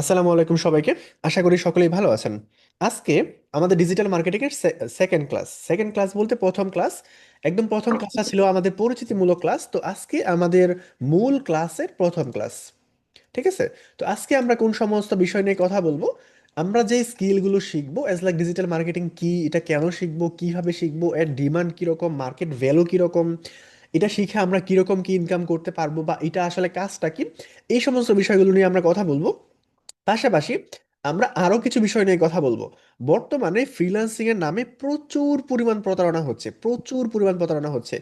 আসসালামু আলাইকুম সবাইকে। আশা করি সকলেই ভালো আছেন। আজকে আমাদের ডিজিটাল মার্কেটিং এর সেকেন্ড ক্লাস বলতে প্রথম ক্লাস। একদম প্রথম ক্লাসটা ছিল আমাদের পরিচিতিমূলক ক্লাস, তো আজকে আমাদের মূল ক্লাসের প্রথম ক্লাস। ঠিক আছে? তো আজকে আমরা কোন সমস্ত বিষয় নিয়ে কথা বলবো, আমরা যে স্কিলগুলো শিখবো অ্যাজ লাইক ডিজিটাল মার্কেটিং কি, এটা কেন শিখবো, কিভাবে শিখবো, এর ডিমান্ড কিরকম, মার্কেট ভ্যালু কিরকম, এটা শিখে আমরা কিরকম কি ইনকাম করতে পারবো বা এটা আসলে কাজটা কি, এই সমস্ত বিষয়গুলো নিয়ে আমরা কথা বলবো। পাশাপাশি আমরা আরো কিছু বিষয় নিয়ে কথা বলবো। বর্তমানে ফ্রিল্যান্সিং এর নামে প্রচুর পরিমাণ প্রতারণা হচ্ছে, প্রচুর পরিমাণ প্রতারণা হচ্ছে।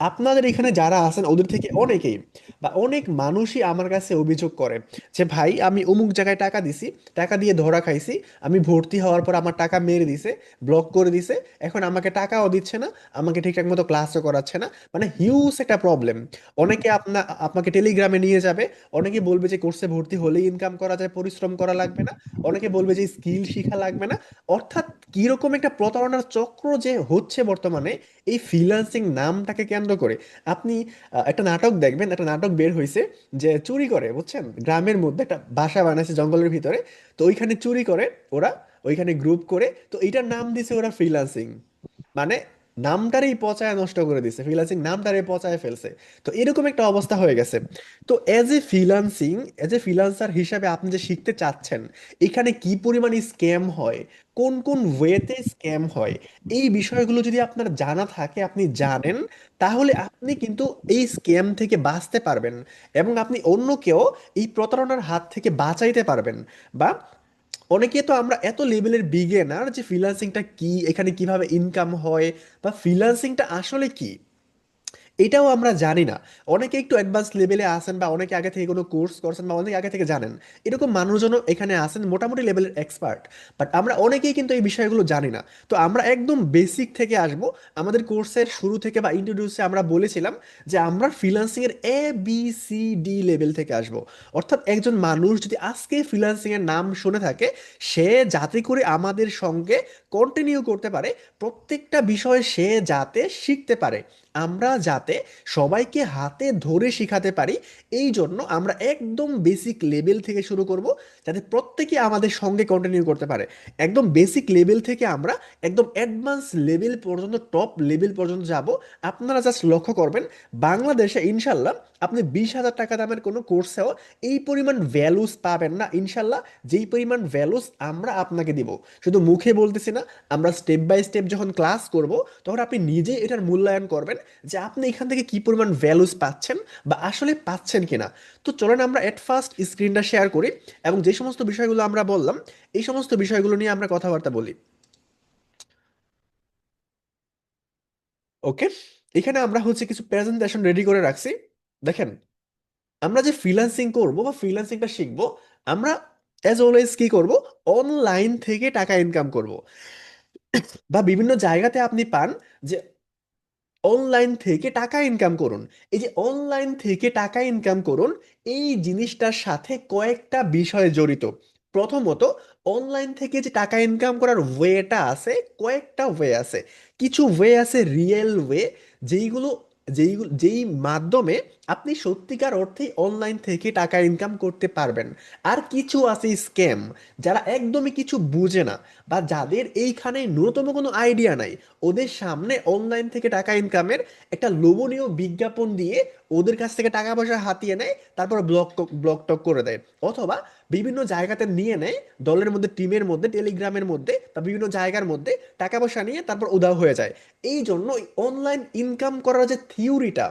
আপনাদের এখানে যারা আছেন ওদের থেকে অনেকেই বা অনেক মানুষই আমার কাছে অভিযোগ করে যে ভাই আমি অমুক জায়গায় টাকা দিছি, টাকা দিয়ে ধরা খাইছি, আমি ভর্তি হওয়ার পর আমার টাকা মেরে দিছে, ব্লক করে দিছে, এখন আমাকে টাকাও দিচ্ছে না, আমাকে ঠিকঠাক মতো ক্লাসও করাচ্ছে না। মানে হিউজ একটা প্রবলেম। অনেকে আপনাকে টেলিগ্রামে নিয়ে যাবে, অনেকে বলবে যে কোর্সে ভর্তি হলেই ইনকাম করা যায়, পরিশ্রম করা লাগবে না, অনেকে বলবে যে স্কিল শিখা লাগবে না। অর্থাৎ কিরকম একটা প্রতারণার চক্র যে হচ্ছে বর্তমানে এই ফ্রিল্যান্সিং নামটাকে কেন্দ্র করে। আপনি একটা নাটক দেখবেন, একটা নাটক বের হয়েছে যে চুরি করে, বুঝছেন, গ্রামের মধ্যে একটা বাসা বানাইছে জঙ্গলের ভিতরে, তো ওইখানে চুরি করে ওরা, ওইখানে গ্রুপ করে, তো এইটার নাম দিছে ওরা ফ্রিল্যান্সিং। মানে নামটারই পচায় নষ্ট করে দিছে, ফ্রিল্যান্সিং নামটারই পচায় ফেলছে। তো এরকম একটা অবস্থা হয়ে গেছে। তো এজ এ ফ্রিল্যান্সার হিসাবে আপনি যে শিখতে চাচ্ছেন এখানে কি পরিমাণ স্ক্যাম হয়, কোন কোন ওয়েতে স্ক্যাম হয়, এই বিষয়গুলো যদি আপনার জানা থাকে, আপনি জানেন, তাহলে আপনি কিন্তু এই স্ক্যাম থেকে বাঁচতে পারবেন এবং আপনি অন্যকেও এই প্রতারণার হাত থেকে বাঁচাইতে পারবেন। বা অনেকে তো আমরা এত লেভেলের বিগিনার যে ফ্রিল্যান্সিংটা কি, এখানে কিভাবে ইনকাম হয়, বা ফ্রিল্যান্সিংটা আসলে কি এটাও আমরা জানি না। অনেকে একটু অ্যাডভান্স লেভেলে আসেন বা অনেকে আগে থেকে কোনো কোর্স করছেন বা অনেকে আগে থেকে জানেন, এরকম মানুষজনও এখানে আসেন মোটামুটি লেভেলের এক্সপার্ট। বাট আমরা অনেকেই কিন্তু এই বিষয়গুলো জানি না। তো আমরা একদম বেসিক থেকে আসব। আমাদের কোর্সের শুরু থেকে বা ইন্ট্রোডিউসে আমরা বলেছিলাম যে আমরা ফ্রিল্যান্সিং এর ABCD লেভেল থেকে আসব। অর্থাৎ একজন মানুষ যদি আজকে ফ্রিল্যান্সিং এর নাম শুনে থাকে, সে যাতে করে আমাদের সঙ্গে কন্টিনিউ করতে পারে, প্রত্যেকটা বিষয়ে সে যাতে শিখতে পারে, আমরা যাতে সবাইকে হাতে ধরে শিখাতে পারি, এই জন্য আমরা একদম বেসিক লেভেল থেকে শুরু করব, যাতে প্রত্যেকে আমাদের সঙ্গে কন্টিনিউ করতে পারে। একদম বেসিক লেভেল থেকে আমরা একদম অ্যাডভান্স লেভেল পর্যন্ত, টপ লেভেল পর্যন্ত যাব। আপনারা জাস্ট লক্ষ্য করবেন, বাংলাদেশে ইনশাল্লাহ আপনি 20,000 টাকা দামের কোনো কোর্সেও এই পরিমাণ ভ্যালুস পাবেন না ইনশাল্লাহ, যেই পরিমাণ ভ্যালুস আমরা আপনাকে দিব। শুধু মুখে বলতেছি না, আমরা স্টেপ বাই স্টেপ যখন ক্লাস করব তখন আপনি নিজে এটার মূল্যায়ন করবেন যে আপনি এখান থেকে কি পরিমাণ ভ্যালুস পাচ্ছেন বা আসলে পাচ্ছেন কিনা। তো চলেন আমরা এট ফার্স্ট স্ক্রিনটা শেয়ার করি এবং যে সমস্ত বিষয়গুলো আমরা বললাম এই সমস্ত বিষয়গুলো নিয়ে আমরা কথাবার্তা বলি। ওকে, এখানে আমরা হচ্ছে কিছু প্রেজেন্টেশন রেডি করে রাখছি। দেখেন, আমরা যে ফ্রিল্যান্সিং করব বা ফ্রিল্যান্সিংটা শিখবো, আমরা অ্যাজ অলওয়েজ কি করব, অনলাইন থেকে টাকা ইনকাম করব। বা বিভিন্ন জায়গাতে আপনি পান যে অনলাইন থেকে টাকা ইনকাম করুন। এই যে অনলাইন থেকে টাকা ইনকাম করুন, এই জিনিসটার সাথে কয়েকটা বিষয় জড়িত। প্রথমত, অনলাইন থেকে যে টাকা ইনকাম করার ওয়েটা আছে, কয়েকটা ওয়ে আছে। কিছু ওয়ে আছে রিয়েল ওয়ে, যেইগুলো যেই মাধ্যমে আপনি সত্যিকার অর্থেই অনলাইন থেকে টাকা ইনকাম করতে পারবেন। আর কিছু আছে স্ক্যাম, যারা একদমই কিছু বুঝে না বা যাদের এইখানে ন্যূনতম কোনো আইডিয়া নাই, ওদের সামনে অনলাইন থেকে টাকা ইনকামের একটা লোভনীয় বিজ্ঞাপন দিয়ে ওদের কাছ থেকে টাকা পয়সা হাতিয়ে নেয়, তারপর ব্লক টক করে দেয়। অথবা বিভিন্ন জায়গাতে নিয়ে নেয়, দলের মধ্যে, টিমের মধ্যে, টেলিগ্রামের মধ্যে বা বিভিন্ন জায়গার মধ্যে টাকা পয়সা নিয়ে তারপর উধাও হয়ে যায়। এই জন্য অনলাইন ইনকাম করার যে থিওরিটা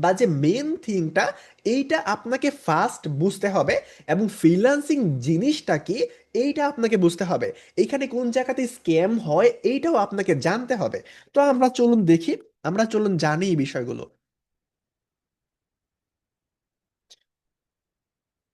বা যে মেন থিংটা, এইটা আপনাকে ফার্স্ট বুঝতে হবে। এবং ফ্রিল্যান্সিং জিনিসটা কি, এইটা আপনাকে বুঝতে হবে। এইখানে কোন জায়গাতে স্ক্যাম হয় এইটাও আপনাকে জানতে হবে। তো আমরা চলুন দেখি, আমরা চলুন জানি এই বিষয়গুলো।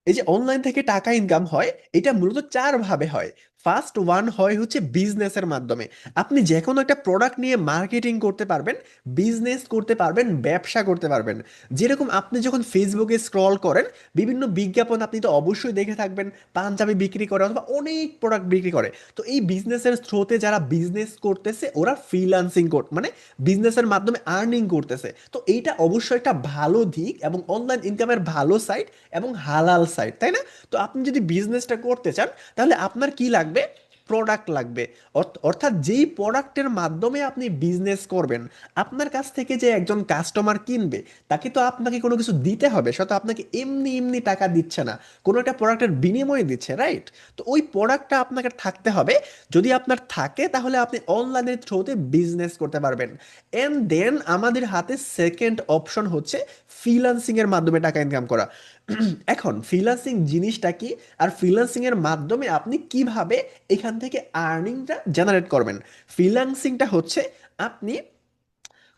এই যে অনলাইন থেকে টাকা ইনকাম হয়, এটা মূলত চার ভাবে হয়। ফার্স্ট ওয়ান হয় হচ্ছে বিজনেসের মাধ্যমে। আপনি যে কোনো একটা প্রোডাক্ট নিয়ে মার্কেটিং করতে পারবেন, বিজনেস করতে পারবেন, ব্যবসা করতে পারবেন। যেরকম আপনি যখন ফেসবুকে স্ক্রল করেন, বিভিন্ন বিজ্ঞাপন আপনি তো অবশ্যই দেখে থাকবেন, পাঞ্জাবি বিক্রি করে অথবা অনেক প্রোডাক্ট বিক্রি করে। তো এই বিজনেসের থ্রোতে যারা বিজনেস করতেছে ওরা ফ্রিল্যান্সিং মানে বিজনেসের মাধ্যমে আর্নিং করতেছে। তো এইটা অবশ্যই একটা ভালো দিক এবং অনলাইন ইনকামের ভালো সাইট এবং হালাল সাইট, তাই না? তো আপনি যদি বিজনেসটা করতে চান, তাহলে আপনার কি লাগবে? প্রোডাক্ট লাগবে। অর্থাৎ যেই প্রোডাক্টের মাধ্যমে আপনি বিজনেস করবেন, আপনার কাছ থেকে যে একজন কাস্টমার কিনবে, তাকে তো আপনাকে কোনো কিছু দিতে হবে। সে তো আপনাকে এমনি এমনি টাকা দিচ্ছে না, কোনো একটা প্রোডাক্টের বিনিময়ে দিচ্ছে, রাইট? তো ওই প্রোডাক্টটা আপনাকে থাকতে হবে। যদি আপনার থাকে তাহলে আপনি অনলাইনের থ্রুতে বিজনেস করতে পারবেন। এন্ড দেন আমাদের হাতে সেকেন্ড অপশন হচ্ছে ফ্রিল্যান্সিং এর মাধ্যমে টাকা ইনকাম করা। এখন ফ্রিল্যান্সিং জিনিসটা কি, আর ফ্রিল্যান্সিং এর মাধ্যমে আপনি কিভাবে এখান থেকে আর্নিংটা জেনারেট করবেন? ফ্রিল্যান্সিংটা হচ্ছে আপনি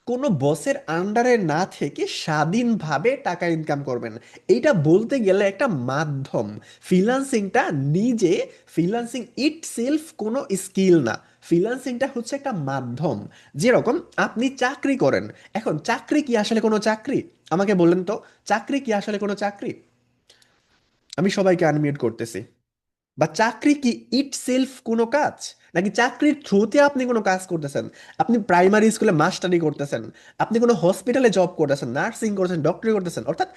কোনো বসের আন্ডারে না থেকে স্বাধীনভাবে টাকা ইনকাম করবেন। এইটা বলতে গেলে একটা মাধ্যম। ফ্রিল্যান্সিংটা নিজে, ফ্রিল্যান্সিং ইটসেলফ কোনো স্কিল না। ফ্রিল্যান্সিংটা হচ্ছে একটা মাধ্যম। যেরকম আপনি চাকরি করেন, এখন চাকরি কি আসলে কোনো চাকরি? আমাকে বললেন তো, চাকরি কি আসলে কোনো চাকরি? আমি সবাইকে আনমিউট করতেছি। বা চাকরি কি ইটসেলফ কোনো কাজ, নাকি চাকরির থ্রুতে আপনি কোনো কাজ করতেছেন? আপনি প্রাইমারি স্কুলে মাস্টারি করতেছেন, আপনি কোনো হসপিটালে জব করতেছেন, নার্সিং করতেছেন, ডক্টরি করতেছেন, অর্থাৎ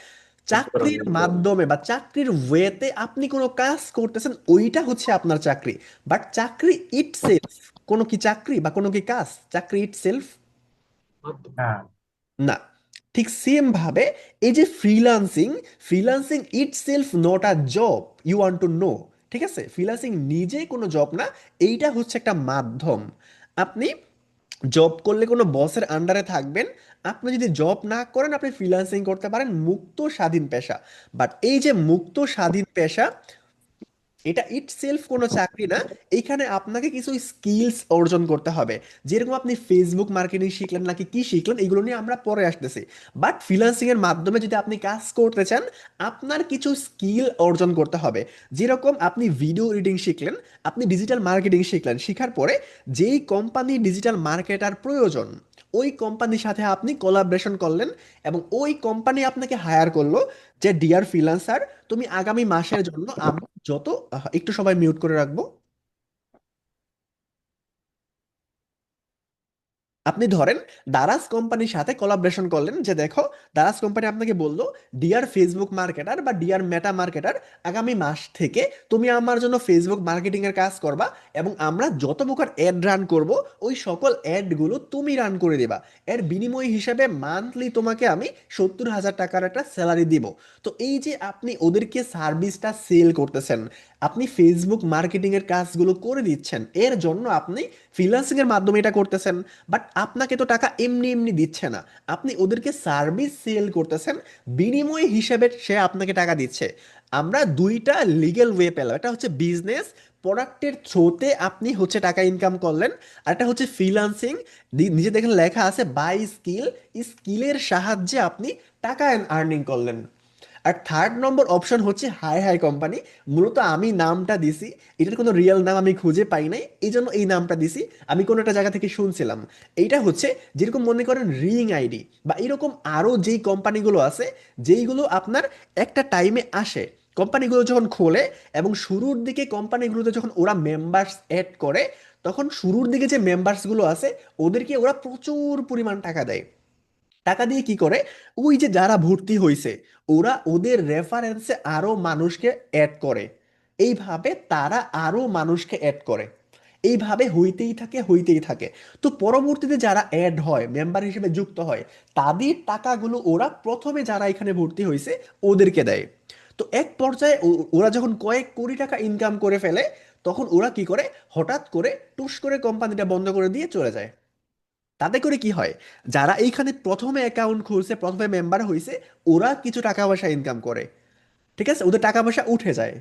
চাকরির মাধ্যমে বা চাকরির ওয়েতে আপনি কোনো কাজ করতেছেন, ওইটা হচ্ছে আপনার চাকরি। বাট চাকরি ইটসেলফ কোনো কি চাকরি বা কোনো কি কাজ? চাকরি ইটসেলফ না। না। ঠিক সেম ভাবে এই যে freelancing, freelancing itself not a job, you want to know. ঠিক আছে, ফ্রিল্যান্সিং নিজে কোনো জব না, এইটা হচ্ছে একটা মাধ্যম। আপনি জব করলে কোনো বসের আন্ডারে থাকবেন, আপনি যদি জব না করেন আপনি ফ্রিল্যান্সিং করতে পারেন, মুক্ত স্বাধীন পেশা। বাট এই যে মুক্ত স্বাধীন পেশা, এটা ইটসেলফ কোনো চাকরি না। এইখানে আপনাকে কিছু স্কিলস অর্জন করতে হবে। যেরকম আপনি ফেসবুক মার্কেটিং শিখলেন নাকি কি শিখলেন, এগুলো নিয়ে আমরা পরে আসতেছি। বাট ফ্রিল্যান্সিং এর মাধ্যমে যদি আপনি কাজ করতে চান, আপনার কিছু স্কিল অর্জন করতে হবে। যেরকম আপনি ভিডিও এডিটিং শিখলেন, আপনি ডিজিটাল মার্কেটিং শিখলেন, শিখার পরে যেই কোম্পানি ডিজিটাল মার্কেটার প্রয়োজন, ওই কোম্পানির সাথে আপনি কোলাবরেশন করলেন এবং ওই কোম্পানি আপনাকে হায়ার করলো যে ডিয়ার ফ্রিল্যান্সার, তুমি আগামী মাসের জন্য যত একটু সবাই মিউট করে রাখবো। আপনি ধরেন দারাজ কোম্পানির সাথে কোলাবরেশন করলেন, যে দেখো দারাজ কোম্পানি আপনাকে বললো, ডিয়ার ফেসবুক মার্কেটার বা ডিয়ার মেটা মার্কেটার, আগামী মাস থেকে তুমি আমার জন্য ফেসবুক মার্কেটিং এর কাজ করবা এবং আমরা যত প্রকার অ্যাড রান করব, ওই সকল অ্যাডগুলো তুমি রান করে দিবা। এর বিনিময় হিসেবে মান্থলি তোমাকে আমি 70,000 টাকার একটা স্যালারি দিব। তো এই যে আপনি ওদেরকে সার্ভিসটা সেল করতেছেন, আপনি ফেসবুক মার্কেটিং এর কাজগুলো করে দিচ্ছেন, এর জন্য আপনি ফ্রিল্যান্সিং এর মাধ্যমে এটা করতেছেন। বাট আপনাকে তো টাকা এমনি এমনি দিচ্ছে না, আপনি ওদেরকে সার্ভিস সেল করতেছেন, বিনিময় হিসেবে সে আপনাকে টাকা দিচ্ছে। আমরা দুইটা লিগ্যাল ওয়ে পেলাম, একটা হচ্ছে বিজনেস, প্রোডাক্টের থ্রোতে আপনি হচ্ছে টাকা ইনকাম করলেন, আর একটা হচ্ছে ফ্রিল্যান্সিং, নিজে দেখেন লেখা আছে বাই স্কিল, স্কিলের সাহায্যে আপনি টাকা আর্নিং করলেন। আর থার্ড নম্বর অপশন হচ্ছে হাই হাই কোম্পানি। মূলত আমি নামটা দিছি, এটার কোনো রিয়েল নাম আমি খুঁজে পাই নাই, এই জন্য এই নামটা দিছি। আমি কোনো একটা জায়গা থেকে শুনছিলাম। এইটা হচ্ছে যেরকম মনে করেন রিং আইডি বা এরকম আরও যেই কোম্পানিগুলো আছে, যেইগুলো আপনার একটা টাইমে আসে, কোম্পানিগুলো যখন খোলে এবং শুরুর দিকে কোম্পানিগুলোতে যখন ওরা মেম্বার্স অ্যাড করে, তখন শুরুর দিকে যে মেম্বার্সগুলো আছে ওদেরকে ওরা প্রচুর পরিমাণ টাকা দেয়। টাকা দিয়ে কি করে, ওই যে যারা ভর্তি হয়েছে ওরা ওদের রেফারেন্সে আরো মানুষকে অ্যাড করে, এইভাবে তারা আরো মানুষকে অ্যাড করে, এইভাবে হইতেই থাকে হইতেই থাকে। তো পরবর্তীতে যারা অ্যাড হয়, মেম্বার হিসেবে যুক্ত হয়, তাদের টাকাগুলো ওরা প্রথমে যারা এখানে ভর্তি হয়েছে ওদেরকে দেয়। তো এক পর্যায়ে ওরা যখন কয়েক কোটি টাকা ইনকাম করে ফেলে, তখন ওরা কি করে, হঠাৎ করে টুস করে কোম্পানিটা বন্ধ করে দিয়ে চলে যায়। তাতে করে কি হয়, যারা এইখানে প্রথমে অ্যাকাউন্ট খুলছে, প্রথমে মেম্বার হয়েছে, ওরা কিছু টাকা পয়সা ইনকাম করে, ঠিক আছে, ওদের টাকা পয়সা উঠে যায়।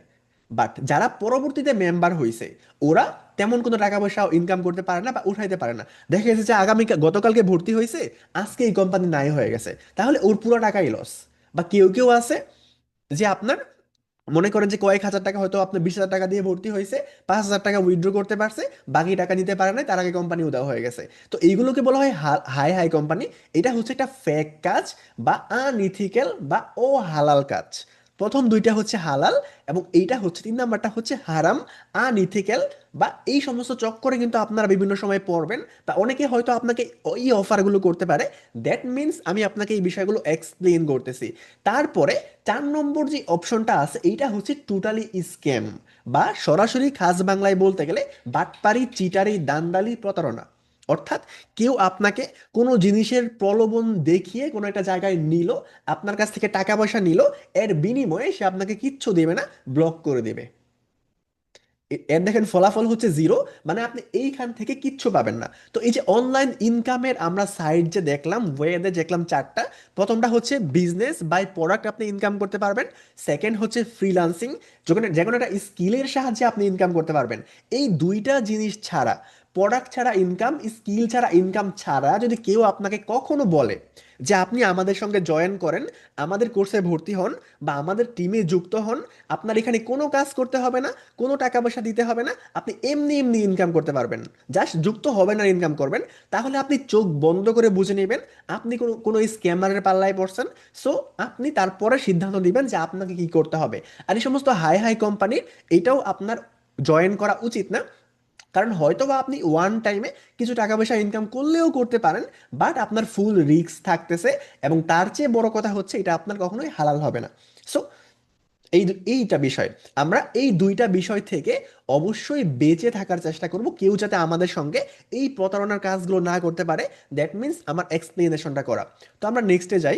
বাট যারা পরবর্তীতে মেম্বার হয়েছে, ওরা তেমন কোনো টাকা পয়সা ইনকাম করতে পারে না বা উঠাইতে পারে না। দেখা গেছে যে আগামী গতকালকে ভর্তি হয়েছে, আজকে এই কোম্পানি নাই হয়ে গেছে, তাহলে ওর পুরো টাকাই লস। বা কেউ কেউ আছে যে আপনার মনে করেন যে কয়েক হাজার টাকা হয়তো আপনি 20,000 টাকা দিয়ে ভর্তি হয়েছে, 5,000 টাকা উইথড্র করতে পারছে, বাকি টাকা নিতে পারে নাই, তার আগে কোম্পানি উধাও হয়ে গেছে। তো এইগুলোকে বলা হয় হাই হাই কোম্পানি। এটা হচ্ছে একটা ফেক কাজ বা আনইথিক্যাল বা হালাল কাজ। প্রথম দুইটা হচ্ছে হালাল, এবং এইটা হচ্ছে 3 নাম্বারটা হচ্ছে হারাম, আনইথিক্যাল। বা এই সমস্ত চক্করে কিন্তু আপনারা বিভিন্ন সময় পড়বেন, বা অনেকে হয়তো আপনাকে এই অফারগুলো করতে পারে। দ্যাট মিন্স আমি আপনাকে এই বিষয়গুলো এক্সপ্লেন করতেছি। তারপরে 4 নম্বর যে অপশনটা আছে এইটা হচ্ছে টোটালি স্ক্যাম, বা সরাসরি খাস বাংলায় বলতে গেলে বাটপারি, চিটারি, দান্দালি, প্রতারণা। অর্থাৎ কেউ আপনাকে কোনো জিনিসের প্রলোভন দেখিয়ে কোনো একটা জায়গায় নিল, আপনার কাছ থেকে টাকা পয়সা নিল, এর বিনিময়ে সে আপনাকে কিচ্ছু দেবে না, ব্লক করে দেবে। এর দেখেন ফলাফল হচ্ছে জিরো, মানে আপনি এইখান থেকে কিচ্ছু পাবেন না। তো এই যে অনলাইন ইনকামের আমরা সাইট যে দেখলাম, ওয়েতে দেখলাম 4টা। প্রথমটা হচ্ছে বিজনেস বাই প্রোডাক্ট, আপনি ইনকাম করতে পারবেন। সেকেন্ড হচ্ছে ফ্রিল্যান্সিং, যখন যে কোনো একটা স্কিলের সাহায্যে আপনি ইনকাম করতে পারবেন। এই দুইটা জিনিস ছাড়া, প্রোডাক্ট ছাড়া ইনকাম, স্কিল ছাড়া ইনকাম ছাড়া, যদি কেউ আপনাকে কখনো বলে যে আপনি আমাদের সঙ্গে জয়েন করেন, আমাদের কোর্সে ভর্তি হন, বা আমাদের টিমে যুক্ত হন, আপনার এখানে কোনো কাজ করতে হবে না, কোনো টাকা পয়সা দিতে হবে না, আপনি এমনি এমনি ইনকাম করতে পারবেন, জাস্ট যুক্ত হবেন আর ইনকাম করবেন, তাহলে আপনি চোখ বন্ধ করে বুঝে নেবেন আপনি কোনো কোনো স্ক্যামারের পাল্লায় পড়ছেন। সো আপনি তারপরে সিদ্ধান্ত দিবেন যে আপনাকে কি করতে হবে। আর এই সমস্ত হাই হাই কোম্পানির এটাও আপনার জয়েন করা উচিত না। কারণ হয়তো বা আপনি ওয়ান টাইমে কিছু টাকা পয়সা ইনকাম করলেও করতে পারেন, বাট আপনার ফুল রিস্ক থাকতেছে, এবং তার চেয়ে বড় কথা হচ্ছে এটা আপনার কখনোই হালাল হবে না। সো এইটা বিষয়, আমরা এই দুইটা বিষয় থেকে অবশ্যই বেঁচে থাকার চেষ্টা করব, কেউ যাতে আমাদের সঙ্গে এই প্রতারণার কাজগুলো না করতে পারে। দ্যাট মিন্স আমার এক্সপ্লেনেশনটা করা। তো আমরা নেক্সটে যাই।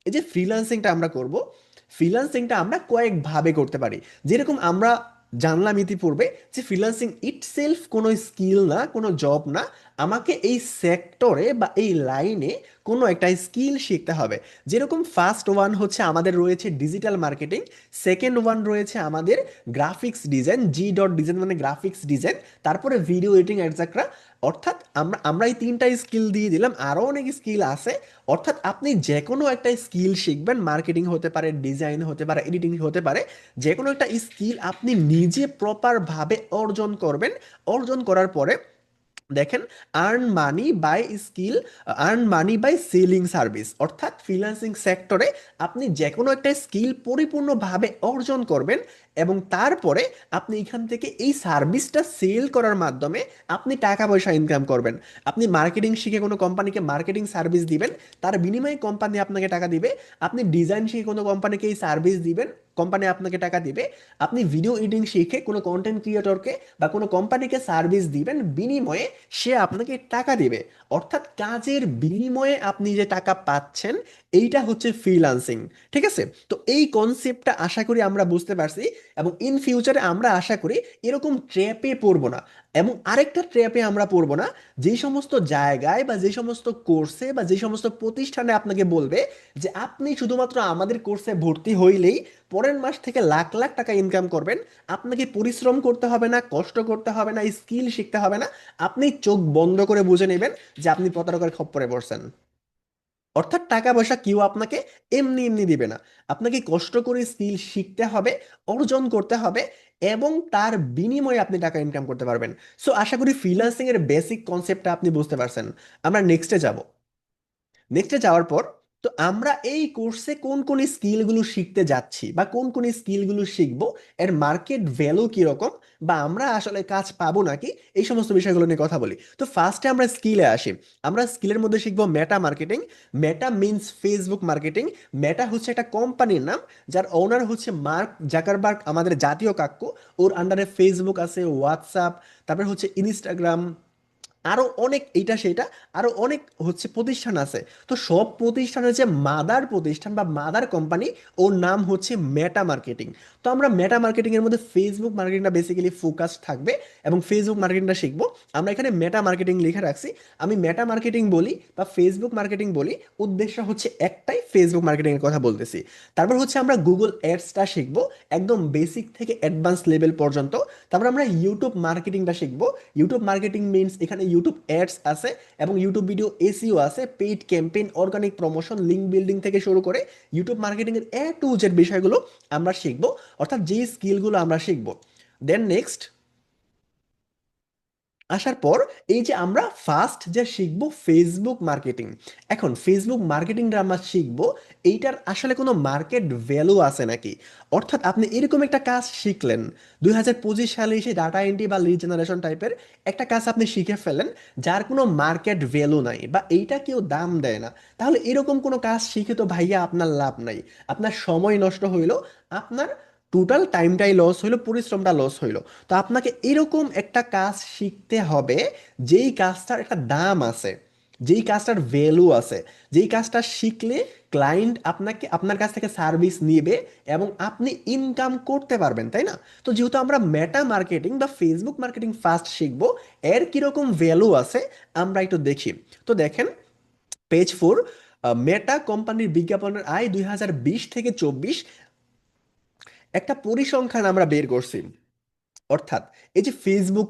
এই যে ফ্রিল্যান্সিংটা আমরা করব, ফ্রিল্যান্সিংটা আমরা কয়েকভাবে করতে পারি। যেরকম আমরা জানলাম ইতিপূর্বে যে ফ্রিল্যান্সিং ইটসেলফ কোনো স্কিল না, কোনো জব না। আমাকে এই সেক্টরে বা এই লাইনে কোনো একটা স্কিল শিখতে হবে। যেরকম ফার্স্ট ওয়ান হচ্ছে আমাদের রয়েছে ডিজিটাল মার্কেটিং, সেকেন্ড ওয়ান রয়েছে আমাদের গ্রাফিক্স ডিজাইন, G.ডিজাইন মানে গ্রাফিক্স ডিজাইন, তারপরে ভিডিও এডিটিং এটসেট্রা। অর্থাৎ আমরা এই 3টা স্কিল দিয়ে দিলাম, আরও অনেক স্কিল আছে। অর্থাৎ আপনি যে কোনো একটা স্কিল শিখবেন, মার্কেটিং হতে পারে, ডিজাইন হতে পারে, এডিটিং হতে পারে, যে কোনো একটা স্কিল আপনি নিজে প্রপারভাবে অর্জন করবেন। অর্জন করার পরে দেখেন, earn money by skill, earn money by selling service. অর্থাৎ ফ্রিল্যান্সিং সেক্টরে আপনি যে কোনো একটা স্কিল পরিপূর্ণভাবে অর্জন করবেন, এবং তারপরে আপনি এখান থেকে এই সার্ভিসটা সেল করার মাধ্যমে আপনি টাকা পয়সা ইনকাম করবেন। আপনি মার্কেটিং শিখে কোনো কোম্পানিকে মার্কেটিং সার্ভিস দিবেন, তার বিনিময়ে কোম্পানি আপনাকে টাকা দিবে। আপনি ডিজাইন শিখে কোনো কোম্পানিকে এই সার্ভিস দিবেন, কোম্পানি আপনাকে টাকা দিবে। আপনি ভিডিও এডিটিং শিখে কোনো কন্টেন্ট ক্রিয়েটরকে বা কোনো কোম্পানিকে সার্ভিস দিবেন, বিনিময়ে সে আপনাকে টাকা দিবে। অর্থাৎ কাজের বিনিময়ে আপনি যে টাকা পাচ্ছেন, এইটা হচ্ছে ফ্রিল্যান্সিং। ঠিক আছে? তো এই কনসেপ্টটা আশা করি আমরা বুঝতে পারছি, এবং ইন ফিউচারে আমরা আশা করি এরকম ট্র্যাপে পড়বো না। এবং আরেকটা ট্র্যাপে আমরা পড়বো না, যেই সমস্ত জায়গায় বা যে সমস্ত কোর্সে বা যে সমস্ত প্রতিষ্ঠানে আপনাকে বলবে যে আপনি শুধুমাত্র আমাদের কোর্সে ভর্তি হইলেই পরের মাস থেকে লাখ লাখ টাকা ইনকাম করবেন, আপনাকে পরিশ্রম করতে হবে না, কষ্ট করতে হবে না, স্কিল শিখতে হবে না, আপনি চোখ বন্ধ করে বুঝে নেবেন যে আপনি প্রতারকের খপ্পরে পড়ছেন। অর্থাৎ টাকা পয়সা কেউ আপনাকে এমনি এমনি দিবে না। আপনাকে কষ্ট করে স্কিল শিখতে হবে, অর্জন করতে হবে, এবং তার বিনিময়ে আপনি টাকা ইনকাম করতে পারবেন। সো আশা করি ফ্রিল্যান্সিং এর বেসিক কনসেপ্টটা আপনি বুঝতে পারছেন। আমরা নেক্সটে যাব। নেক্সটে যাওয়ার পর, তো আমরা এই কোর্সে কোন কোন স্কিলগুলো শিখতে যাচ্ছি বা কোন কোন স্কিলগুলো শিখবো, এর মার্কেট ভ্যালু কিরকম, বা আমরা আসলে কাজ পাবো নাকি, এই সমস্ত বিষয়গুলো নিয়ে কথা বলি। তো ফার্স্টে আমরা স্কিলে আসি। আমরা স্কিলের মধ্যে শিখবো মেটা মার্কেটিং। মেটা মিন্স ফেসবুক মার্কেটিং। মেটা হচ্ছে একটা কোম্পানির নাম, যার ওনার হচ্ছে মার্ক জাকারবার্গ, আমাদের জাতীয় কাক্য। ওর আন্ডারে ফেসবুক আছে, হোয়াটসঅ্যাপ, তারপরে হচ্ছে ইনস্টাগ্রাম, আরো অনেক এইটা সেটা, আরো অনেক হচ্ছে প্রতিষ্ঠান আছে। তো সব প্রতিষ্ঠানের যে মাদার প্রতিষ্ঠান বা মাদার কোম্পানি, ওর নাম হচ্ছে মেটা মার্কেটিং। তো আমরা মেটা মার্কেটিং এর মধ্যে ফেসবুক মার্কেটিংটা বেসিক্যালি ফোকাস থাকবে এবং ফেসবুক মার্কেটিংটা শিখবো। আমরা এখানে মেটা মার্কেটিং লিখে রাখছি। আমি মেটা মার্কেটিং বলি বা ফেসবুক মার্কেটিং বলি, উদ্দেশ্য হচ্ছে একটাই, ফেসবুক মার্কেটিং এর কথা বলতেছি। তারপর হচ্ছে আমরা গুগল অ্যাডসটা শিখবো একদম বেসিক থেকে অ্যাডভান্স লেভেল পর্যন্ত। তারপর আমরা ইউটিউব মার্কেটিংটা শিখবো। ইউটিউব মার্কেটিং মিনস এখানে ইউটিউব অ্যাডস আছে এবং ইউটিউব ভিডিও এসইও আছে, paid campaign, organic promotion, link building থেকে শুরু করে ইউটিউব মার্কেটিং এর টু জেড বিষয়গুলো আমরা শিখবো, অর্থাৎ যে স্কিলগুলো আমরা শিখবো। দেন নেক্সট আসার পর এই যে আমরা ফার্স্ট যে শিখবো ফেসবুক মার্কেটিং। এখন ফেসবুক মার্কেটিংটা আমরা শিখবো, এইটার আসলে কোনো মার্কেট ভ্যালু আছে নাকি? অর্থাৎ আপনি এরকম একটা কাজ শিখলেন 2025 সালে এসে, ডাটা এন্ট্রি বা লিড জেনারেশন টাইপের একটা কাজ আপনি শিখে ফেলেন, যার কোনো মার্কেট ভ্যালু নাই বা এইটা কেউ দাম দেয় না। তাহলে এরকম কোনো কাজ শিখে তো ভাইয়া আপনার লাভ নাই। আপনার সময় নষ্ট হইলো, আপনার টোটাল টাইমটাই লস হইলো, পরিশ্রমটা লস হইলো। তো আপনাকে এরকম একটা কাজ শিখতে হবে যেই কাজটার একটা দাম আছে, যেই কাজটার ভ্যালু আছে, যেই কাজটা শিখলে ক্লায়েন্ট আপনাকে, আপনার কাছ থেকে সার্ভিস নিবে এবং আপনি ইনকাম করতে পারবেন, তাই না? তো যেহেতু আমরা মেটা মার্কেটিং বা ফেসবুক মার্কেটিং ফার্স্ট শিখবো, এর কিরকম ভ্যালু আছে আমরা একটু দেখি। তো দেখেন পেজ 4, মেটা কোম্পানির বিজ্ঞাপনের আয় 2020 থেকে 2024, একটা পরিসংখ্যান আমরা বের করছি। অর্থাৎ এই যে ফেসবুক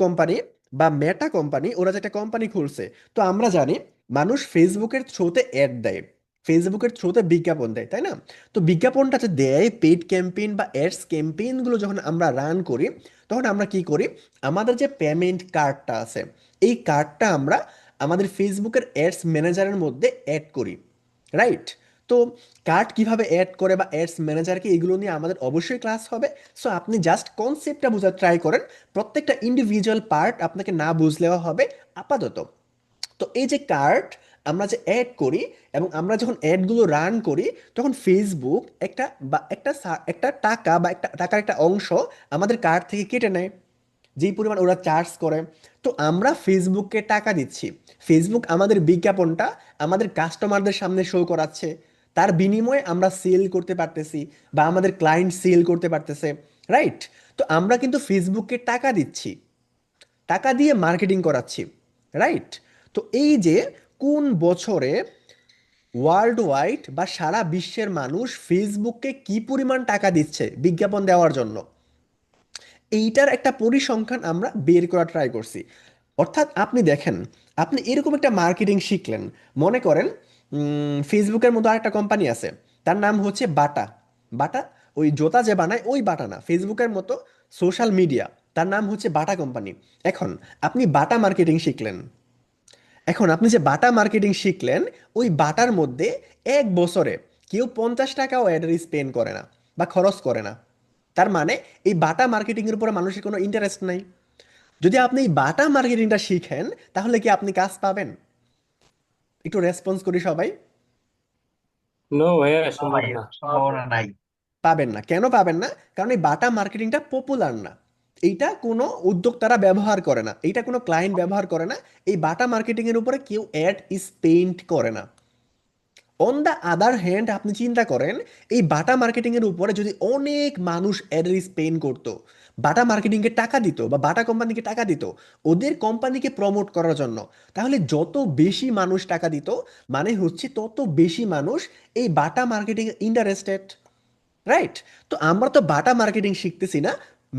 কোম্পানি বা মেটা কোম্পানি, ওরা যে একটা কোম্পানি খুলছে, তো আমরা জানি মানুষ ফেসবুকের থ্রুতে অ্যাড দেয়, ফেসবুকের থ্রুতে বিজ্ঞাপন দেয়, তাই না? তো বিজ্ঞাপনটা যে দেয়, পেইড ক্যাম্পেইন বা অ্যাডস ক্যাম্পেইনগুলো যখন আমরা রান করি, তখন আমরা কি করি, আমাদের যে পেমেন্ট কার্ডটা আছে, এই কার্ডটা আমরা আমাদের ফেসবুকের অ্যাডস ম্যানেজারের মধ্যে অ্যাড করি, রাইট? তো কার্ড কিভাবে অ্যাড করে বা অ্যাডস ম্যানেজারকে, এগুলো নিয়ে আমাদের অবশ্যই ক্লাস হবে। সো আপনি জাস্ট কনসেপ্টটা বোঝার ট্রাই করেন, প্রত্যেকটা ইন্ডিভিজুয়াল পার্ট আপনাকে না বুঝলেও হবে আপাতত। তো এই যে কার্ড আমরা যে অ্যাড করি এবং আমরা যখন অ্যাডগুলো রান করি, তখন ফেসবুক একটা বা একটা টাকা বা একটা টাকার একটা অংশ আমাদের কার্ড থেকে কেটে নেয়, যেই পরিমাণ ওরা চার্জ করে। তো আমরা ফেসবুককে টাকা দিচ্ছি, ফেসবুক আমাদের বিজ্ঞাপনটা আমাদের কাস্টমারদের সামনে শো করাচ্ছে, তার বিনিময়ে আমরা সেল করতে পারতেছি বা আমাদের ক্লায়েন্ট সেল করতে পারতেছে, রাইট? তো আমরা কিন্তু ফেসবুককে টাকা দিচ্ছি, টাকা দিয়ে মার্কেটিং করাচ্ছি, রাইট? তো এই যে কোন বছরে ওয়ার্ল্ড ওয়াইড বা সারা বিশ্বের মানুষ ফেসবুককে কি পরিমাণ টাকা দিচ্ছে বিজ্ঞাপন দেওয়ার জন্য, এইটার একটা পরিসংখ্যান আমরা বের করা ট্রাই করছি। অর্থাৎ আপনি দেখেন, আপনি এরকম একটা মার্কেটিং শিখলেন, মনে করেন ফেসবুকের মতো আরেকটা কোম্পানি আছে, তার নাম হচ্ছে বাটা। বাটা, ওই জোতা যে বানায় ওই বাটা না, ফেসবুকের মতো সোশ্যাল মিডিয়া, তার নাম হচ্ছে বাটা কোম্পানি। এখন আপনি বাটা মার্কেটিং শিখলেন, এখন আপনি যে বাটা মার্কেটিং শিখলেন, ওই বাটার মধ্যে এক বছরে কেউ 50 টাকাও অ্যাডের স্পেন্ড করে না বা খরচ করে না। তার মানে এই বাটা মার্কেটিংয়ের উপরে মানুষের কোনো ইন্টারেস্ট নাই। যদি আপনি এই বাটা মার্কেটিংটা শিখেন, তাহলে কি আপনি কাজ পাবেন? একটু রেসপন্স করি সবাই। নো ভাইয়া, না সম্ভব ভাইয়া, না। সম্ভাবনা নাই। পাবেন না, কেন পাবেন না? কারণ এই বাটা মার্কেটিংটা পপুলার না, এইটা কোনো উদ্যোক্তারা ব্যবহার করে না, এইটা কোনো ক্লায়েন্ট ব্যবহার করে না, এই বাটা মার্কেটিং এর উপরে কেউ অ্যাড স্পেন্ড করে না। অন দ্য আদার হ্যান্ড আপনি চিন্তা করেন, এই বাটা মার্কেটিংয়ের উপরে যদি অনেক মানুষ অ্যাড স্পেন্ড করতো, বাটা মার্কেটিংকে টাকা দিত বা বাটা কোম্পানিকে টাকা দিত ওদের কোম্পানিকে প্রমোট করার জন্য, তাহলে যত বেশি মানুষ টাকা দিত, মানে হচ্ছে তত বেশি মানুষ এই বাটা মার্কেটিং ইন্টারেস্টেড, রাইট? তো আমরা তো বাটা মার্কেটিং শিখতেছি না,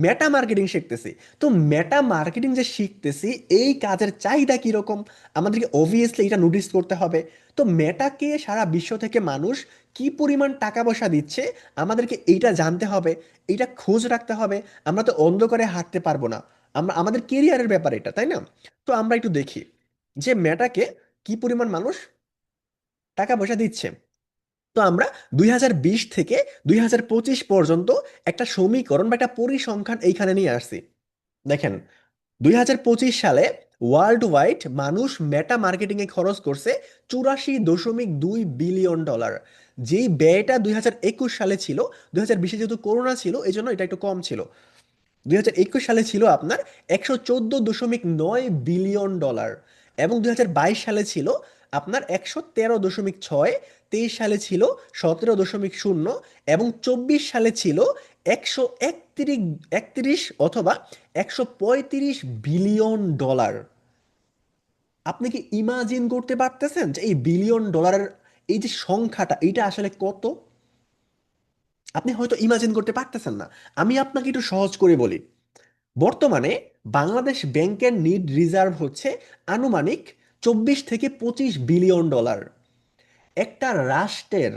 মেটা মার্কেটিং শিখতেছি। তো মেটা মার্কেটিং যে শিখতেছি, এই কাজের চাহিদা কিরকম আমাদেরকে অবভিয়াসলি এটা নোটিস করতে হবে। তো মেটাকে সারা বিশ্ব থেকে মানুষ কি পরিমাণ টাকা পয়সা দিচ্ছে, আমাদেরকে এইটা জানতে হবে, এইটা খোঁজ রাখতে হবে। আমরা তো অন্ধকারে হাঁটতে পারবো না, আমরা আমাদের কেরিয়ারের ব্যাপার এটা, তাই না? তো আমরা একটু দেখি যে মেটাকে কি পরিমাণ মানুষ টাকা পয়সা দিচ্ছে। তো আমরা 2020 থেকে 2025 পর্যন্ত একটা সমীকরণ বা একটা পরিসংখ্যান এইখানে নিয়ে আসছি। দেখেন 2025 সালে ওয়ার্ল্ড ওয়াইড মানুষ মেটা মার্কেটিংয়ে খরচ করছে 84.2 বিলিয়ন ডলার। যেই ব্যয়টা 2021 সালে ছিল, 2020-এ যেহেতু করোনা ছিল এই জন্য এটা একটু কম ছিল, 2021 সালে ছিল আপনার 114.9 বিলিয়ন ডলার, এবং 2022 সালে ছিল আপনার 113.6, 23 সালে ছিল 17.0, এবং 24 সালে ছিল 131, 31 অথবা 135 বিলিয়ন ডলার। আপনি কি ইমাজিন করতে পারতেছেন যে এই বিলিয়ন ডলারের এই যে সংখ্যাটা, এইটা আসলে কত? আপনি হয়তো ইমাজিন করতে পারতেছেন না। আমি আপনাকে একটু সহজ করে বলি। বর্তমানে বাংলাদেশ ব্যাংকের নিট রিজার্ভ হচ্ছে আনুমানিক 24 থেকে 25 বিলিয়ন ডলার। একটা রাষ্ট্রের,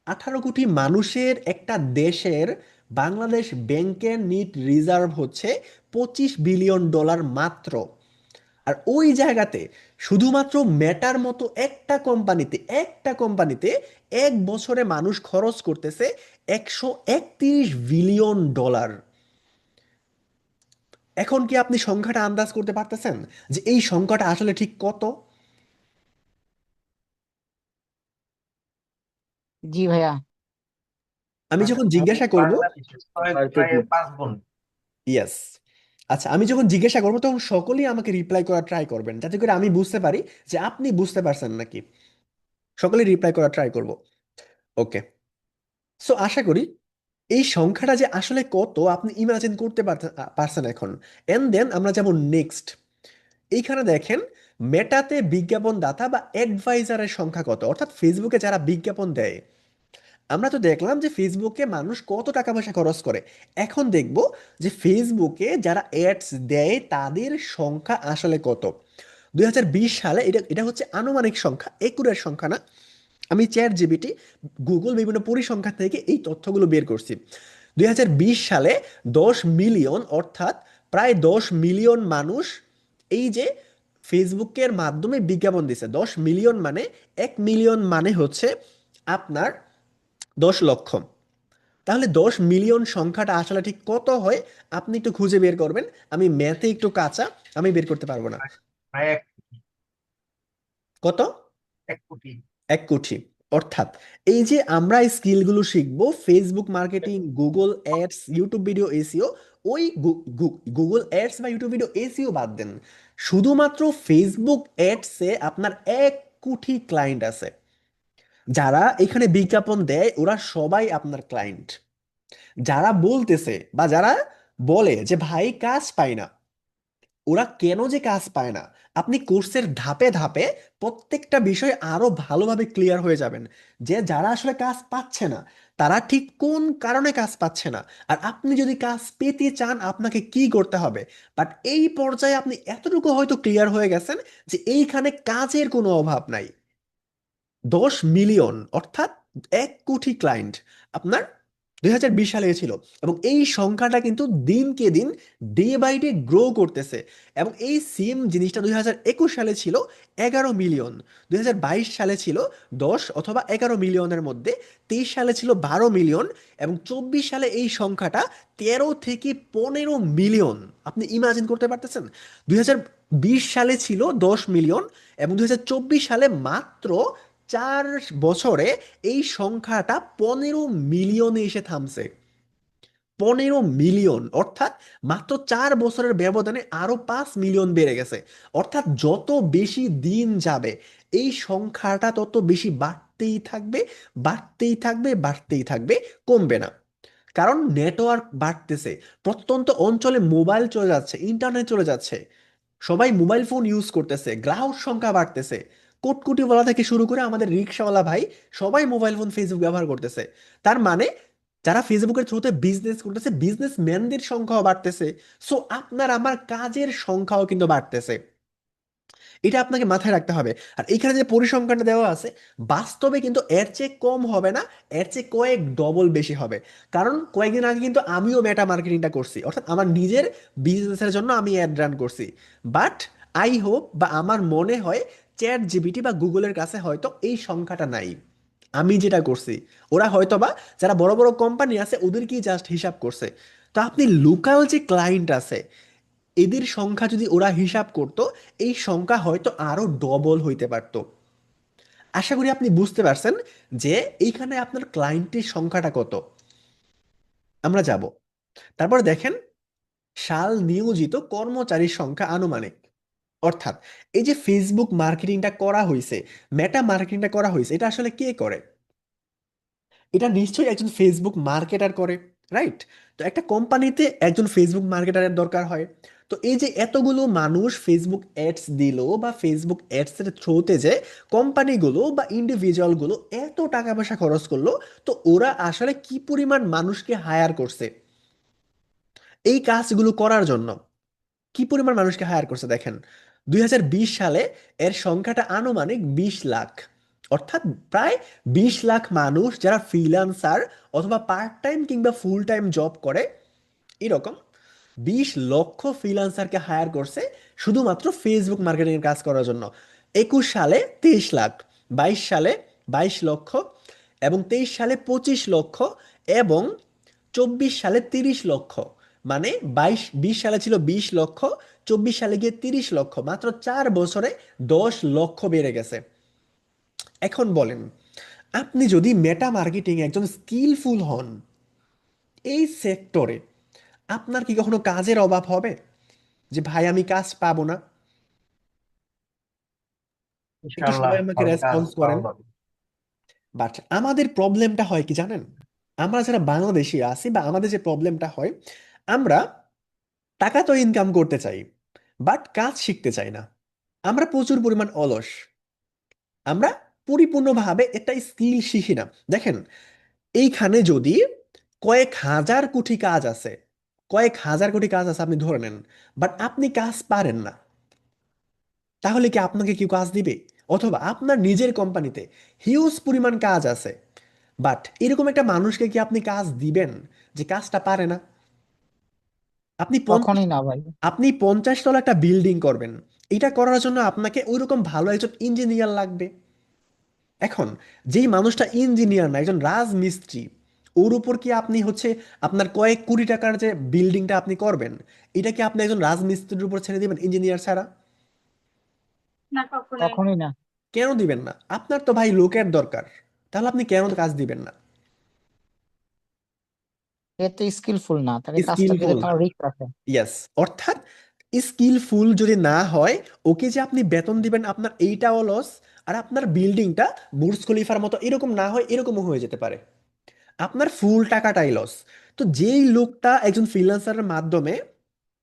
18 কোটি মানুষের একটা দেশের বাংলাদেশ ব্যাংকের নিট রিজার্ভ হচ্ছে 25 বিলিয়ন ডলার মাত্র। আর ওই জায়গাতে শুধুমাত্র মেটার মতো একটা কোম্পানিতে 1 বছরে মানুষ খরচ করতেছে 131 বিলিয়ন ডলার। এখন কি আপনি সংখ্যাটা আন্দাজ করতে পারতেছেন যে এই সংখ্যাটা আসলে ঠিক কত? জি ভাইয়া। আমি যখন জিজ্ঞাসা করব, বাংলাদেশের প্রায় 5 গুণ। ইয়েস, আচ্ছা, আমি যখন জিজ্ঞাসা করবো তখন সকলেই আমাকে রিপ্লাই করার ট্রাই করবেন, যাতে করে আমি বুঝতে পারি যে আপনি বুঝতে পারছেন নাকি। সকলেই রিপ্লাই করার ট্রাই করব। ওকে, সো আশা করি এই সংখ্যাটা যে আসলে কত আপনি ইমাজিন করতে পারছেন এখন। এন্ড দেন আমরা যাব নেক্সট। এইখানে দেখেন, মেটাতে বিজ্ঞাপনদাতা বা অ্যাডভাইজারের সংখ্যা কত, অর্থাৎ ফেসবুকে যারা বিজ্ঞাপন দেয়। আমরা তো দেখলাম যে ফেসবুকে মানুষ কত টাকা পয়সা খরচ করে। এখন দেখব যে ফেসবুকে যারা অ্যাডস দেয় তাদের সংখ্যা আসলে কত। 2020 সালে, এটা এটা হচ্ছে আনুমানিক সংখ্যা, একুরেট সংখ্যা না। আমি চ্যাট জিপিটি, গুগল বিভিন্ন পরিসংখ্যান থেকে এই তথ্যগুলো বের করছি। 2020 সালে 10 মিলিয়ন, অর্থাৎ প্রায় 10 মিলিয়ন মানুষ এই যে ফেসবুকের মাধ্যমে বিজ্ঞাপন দিছে। 10 মিলিয়ন মানে 1 মিলিয়ন মানে হচ্ছে আপনার 10 লক্ষ। তাহলে 10 মিলিয়ন সংখ্যাটা আসলে ঠিক কত হয় আপনি একটু খুঁজে বের করবেন। আমি ম্যাথে একটু কাঁচা, আমি বের করতে পারবো না। প্রায় কত? 1 কোটি। 1 কোটি। অর্থাৎ এই যে আমরা এই স্কিলগুলো শিখবো, Facebook marketing, Google ads, YouTube video SEO, ওই গুগল অ্যাডস বা ইউটিউব ভিডিও এসিও বাদ দেন, শুধুমাত্র ফেসবুক অ্যাডসে আপনার 1 কোটি ক্লায়েন্ট আছে। যারা এখানে বিজ্ঞাপন দেয় ওরা সবাই আপনার ক্লায়েন্ট। যারা বলতেছে বা যারা বলে যে ভাই কাজ পাই না, ওরা কেন যে কাজ পায় না, আপনি কোর্সের ধাপে ধাপে প্রত্যেকটা বিষয় আরো ভালোভাবে ক্লিয়ার হয়ে যাবেন যে যারা আসলে কাজ পাচ্ছে না তারা ঠিক কোন কারণে কাজ পাচ্ছে না, আর আপনি যদি কাজ পেতে চান আপনাকে কি করতে হবে। বাট এই পর্যায়ে আপনি এতটুকু হয়তো ক্লিয়ার হয়ে গেছেন যে এইখানে কাজের কোনো অভাব নাই। 10 মিলিয়ন, অর্থাৎ 1 কোটি ক্লায়েন্ট আপনার 2020 সালে ছিল, এবং এই সংখ্যাটা কিন্তু দিনকে দিন, ডে বাই ডে গ্রো করতেছে। এবং এই সেম জিনিসটা 2021 সালে ছিল 11 মিলিয়ন, 2022 সালে ছিল 10 অথবা 11 মিলিয়নের মধ্যে, 23 সালে ছিল 12 মিলিয়ন, এবং 24 সালে এই সংখ্যাটা 13 থেকে 15 মিলিয়ন। আপনি ইমাজিন করতে পারতেছেন? 2020 সালে ছিল 10 মিলিয়ন, এবং 2024 সালে মাত্র 4 বছরে এই সংখ্যাটা 15 মিলিয়নে এসে থামছে। 15 মিলিয়ন, অর্থাৎ মাত্র 4 বছরের ব্যবধানে আরো 5 মিলিয়ন বেড়ে গেছে। অর্থাৎ যত বেশি দিন যাবে এই সংখ্যাটা তত বেশি বাড়তেই থাকবে, বাড়তেই থাকবে, বাড়তেই থাকবে, কমবে না। কারণ নেটওয়ার্ক বাড়তেছে, প্রত্যন্ত অঞ্চলে মোবাইল চলে যাচ্ছে, ইন্টারনেট চলে যাচ্ছে, সবাই মোবাইল ফোন ইউজ করতেছে, গ্রাহক সংখ্যা বাড়তেছে। কোটকুটিওয়ালা থেকে শুরু করে আমাদের রিক্সাওয়ালা ভাই সবাই মোবাইল ফোন, ফেসবুক ব্যবহার করতেছে। তার মানে যারা ফেসবুকের থ্রুতে বিজনেস করতেছে, বিজনেসম্যানদের সংখ্যাও বাড়তেছে। সো আপনার আমার কাজের সংখ্যাও কিন্তু বাড়তেছে। এটা আপনাকে মাথায় রাখতে হবে। আর এখানে যে পরিসংখ্যানটা দেওয়া আছে, বাস্তবে কিন্তু এর চেয়ে কম হবে না, এর চেয়ে কয়েক ডবল বেশি হবে। কারণ কয়েকদিন আগে কিন্তু আমিও মেটা মার্কেটিংটা করছি, অর্থাৎ আমার নিজের বিজনেসের জন্য আমি অ্যাড রান করছি। বাট আই হোপ, বা আমার মনে হয় চ্যাট জিপিটি বা গুগলের কাছে হয়তো এই সংখ্যাটা নাই। আমি যেটা করছি, ওরা হয়তো বা যারা বড় বড় কোম্পানি আছে ওদেরকেই জাস্ট হিসাব করছে। তো আপনি লোকাল যে ক্লায়েন্ট আছে এদের সংখ্যা যদি ওরা হিসাব করত, এই সংখ্যা হয়তো আরো ডবল হইতে পারত। আশা করি আপনি বুঝতে পারছেন যে এইখানে আপনার ক্লায়েন্টের সংখ্যাটা কত। আমরা যাব, তারপর দেখেন সাল নিয়োজিত কর্মচারীর সংখ্যা আনুমানিক। অর্থাৎ এই যে ফেসবুক মার্কেটিংটা করা হয়েছে, মেটা মার্কেটিংটা করা হয়েছে, এটা আসলে কে করে? এটা নিশ্চয়ই একজন ফেসবুক মার্কেটার করে, রাইট? তো একটা কোম্পানিতে একজন ফেসবুক মার্কেটারের দরকার হয়। তো এই যে এতগুলো মানুষ ফেসবুক অ্যাডস দিল বা ফেসবুক অ্যাডস এর থ্রুতে যে কোম্পানিগুলো বা ইন্ডিভিজুয়ালগুলো এত টাকা পয়সা খরচ করলো, তো ওরা আসলে কি পরিমাণ মানুষকে হায়ার করছে এই কাজগুলো করার জন্য? কি পরিমাণ মানুষকে হায়ার করছে দেখেন। 2020 সালে এর সংখ্যাটা আনুমানিক 20 লাখ। অর্থাৎ প্রায় 20 লাখ মানুষ যারা ফ্রিল্যান্সার অথবা পার্ট টাইম কিংবা ফুল টাইম জব করে, এরকম 20 লক্ষ ফ্রিল্যান্সারকে হায়ার করছে শুধুমাত্র ফেসবুক মার্কেটিং এর কাজ করার জন্য। 21 সালে 23 লাখ, 22 সালে 22 লক্ষ, এবং 23 সালে 25 লক্ষ, এবং 24 সালে 30 লক্ষ। মানে 20 সালে ছিল 20 লক্ষ, 24 সালে গিয়ে 30 লক্ষ, মাত্র 4 বছরে 10 লক্ষ বেড়ে গেছে। এখন বলেন, আপনি যদি মেটা মার্কেটিং একজন স্কিলফুল হন এই সেক্টরে, আপনার কি কখনো কাজের অভাব হবে যে ভাই আমি কাজ পাবো না? একটু ইনশাল্লাহ সবাই আমাকে ভালো কাজ রেসপন্স করেন। পাওয়া যাবে। বাট আমাদের প্রবলেমটা হয় কি জানেন? আমরা যারা বাংলাদেশি আছি বা আমাদের যে প্রবলেমটা হয়, আমরা টাকা তো ইনকাম করতে চাই, বাট কাজ শিখতে চাই না। আমরা প্রচুর পরিমাণ অলস। আমরা পরিপূর্ণভাবে একটা স্কিল শিখি না। দেখেন, এইখানে যদি কয়েক হাজার কোটি কাজ আছে, কয়েক হাজার কোটি কাজ আছে আপনি ধরে নেন, বাট আপনি কাজ পারেন না, তাহলে কি আপনাকে কেউ কাজ দিবে? অথবা আপনার নিজের কোম্পানিতে হিউজ পরিমাণ কাজ আছে, বাট এরকম একটা মানুষকে কি আপনি কাজ দিবেন যে কাজটা পারে না? আপনি কখনোই না ভাই। আপনি 50 তলা একটা বিল্ডিং করবেন, এটা করার জন্য আপনাকে ওইরকম ভালো একজন ইঞ্জিনিয়ার লাগবে। এখন যেই মানুষটা ইঞ্জিনিয়ার না, একজন রাজমিস্ত্রি, ওর উপর কি আপনি হচ্ছে আপনার কয়েক কোটি টাকার যে বিল্ডিংটা আপনি করবেন, এটা কি আপনি একজন রাজমিস্ত্রির উপর ছেড়ে দিবেন ইঞ্জিনিয়ার ছাড়া? কখনোই না। কেন দিবেন না? আপনার তো ভাই লোকের দরকার, তাহলে আপনি কেন কাজ দিবেন না? এ তো স্কিলফুল না, তাকে কাজটা দিলে স্কিলফুল তো না, রিস্ক আছে। ইয়েস। অর্থাৎ স্কিলফুল যদি না হয়, ওকে যে আপনি বেতন দিবেন আপনার এইটাও লস, আর আপনার বিল্ডিংটা বুর্জ খলিফার মতো এরকম না হয় এরকমও হয়ে যেতে পারে, আপনার ফুল টাকাটাই লস। তো যেই লোকটা একজন ফ্রিল্যান্সারের মাধ্যমে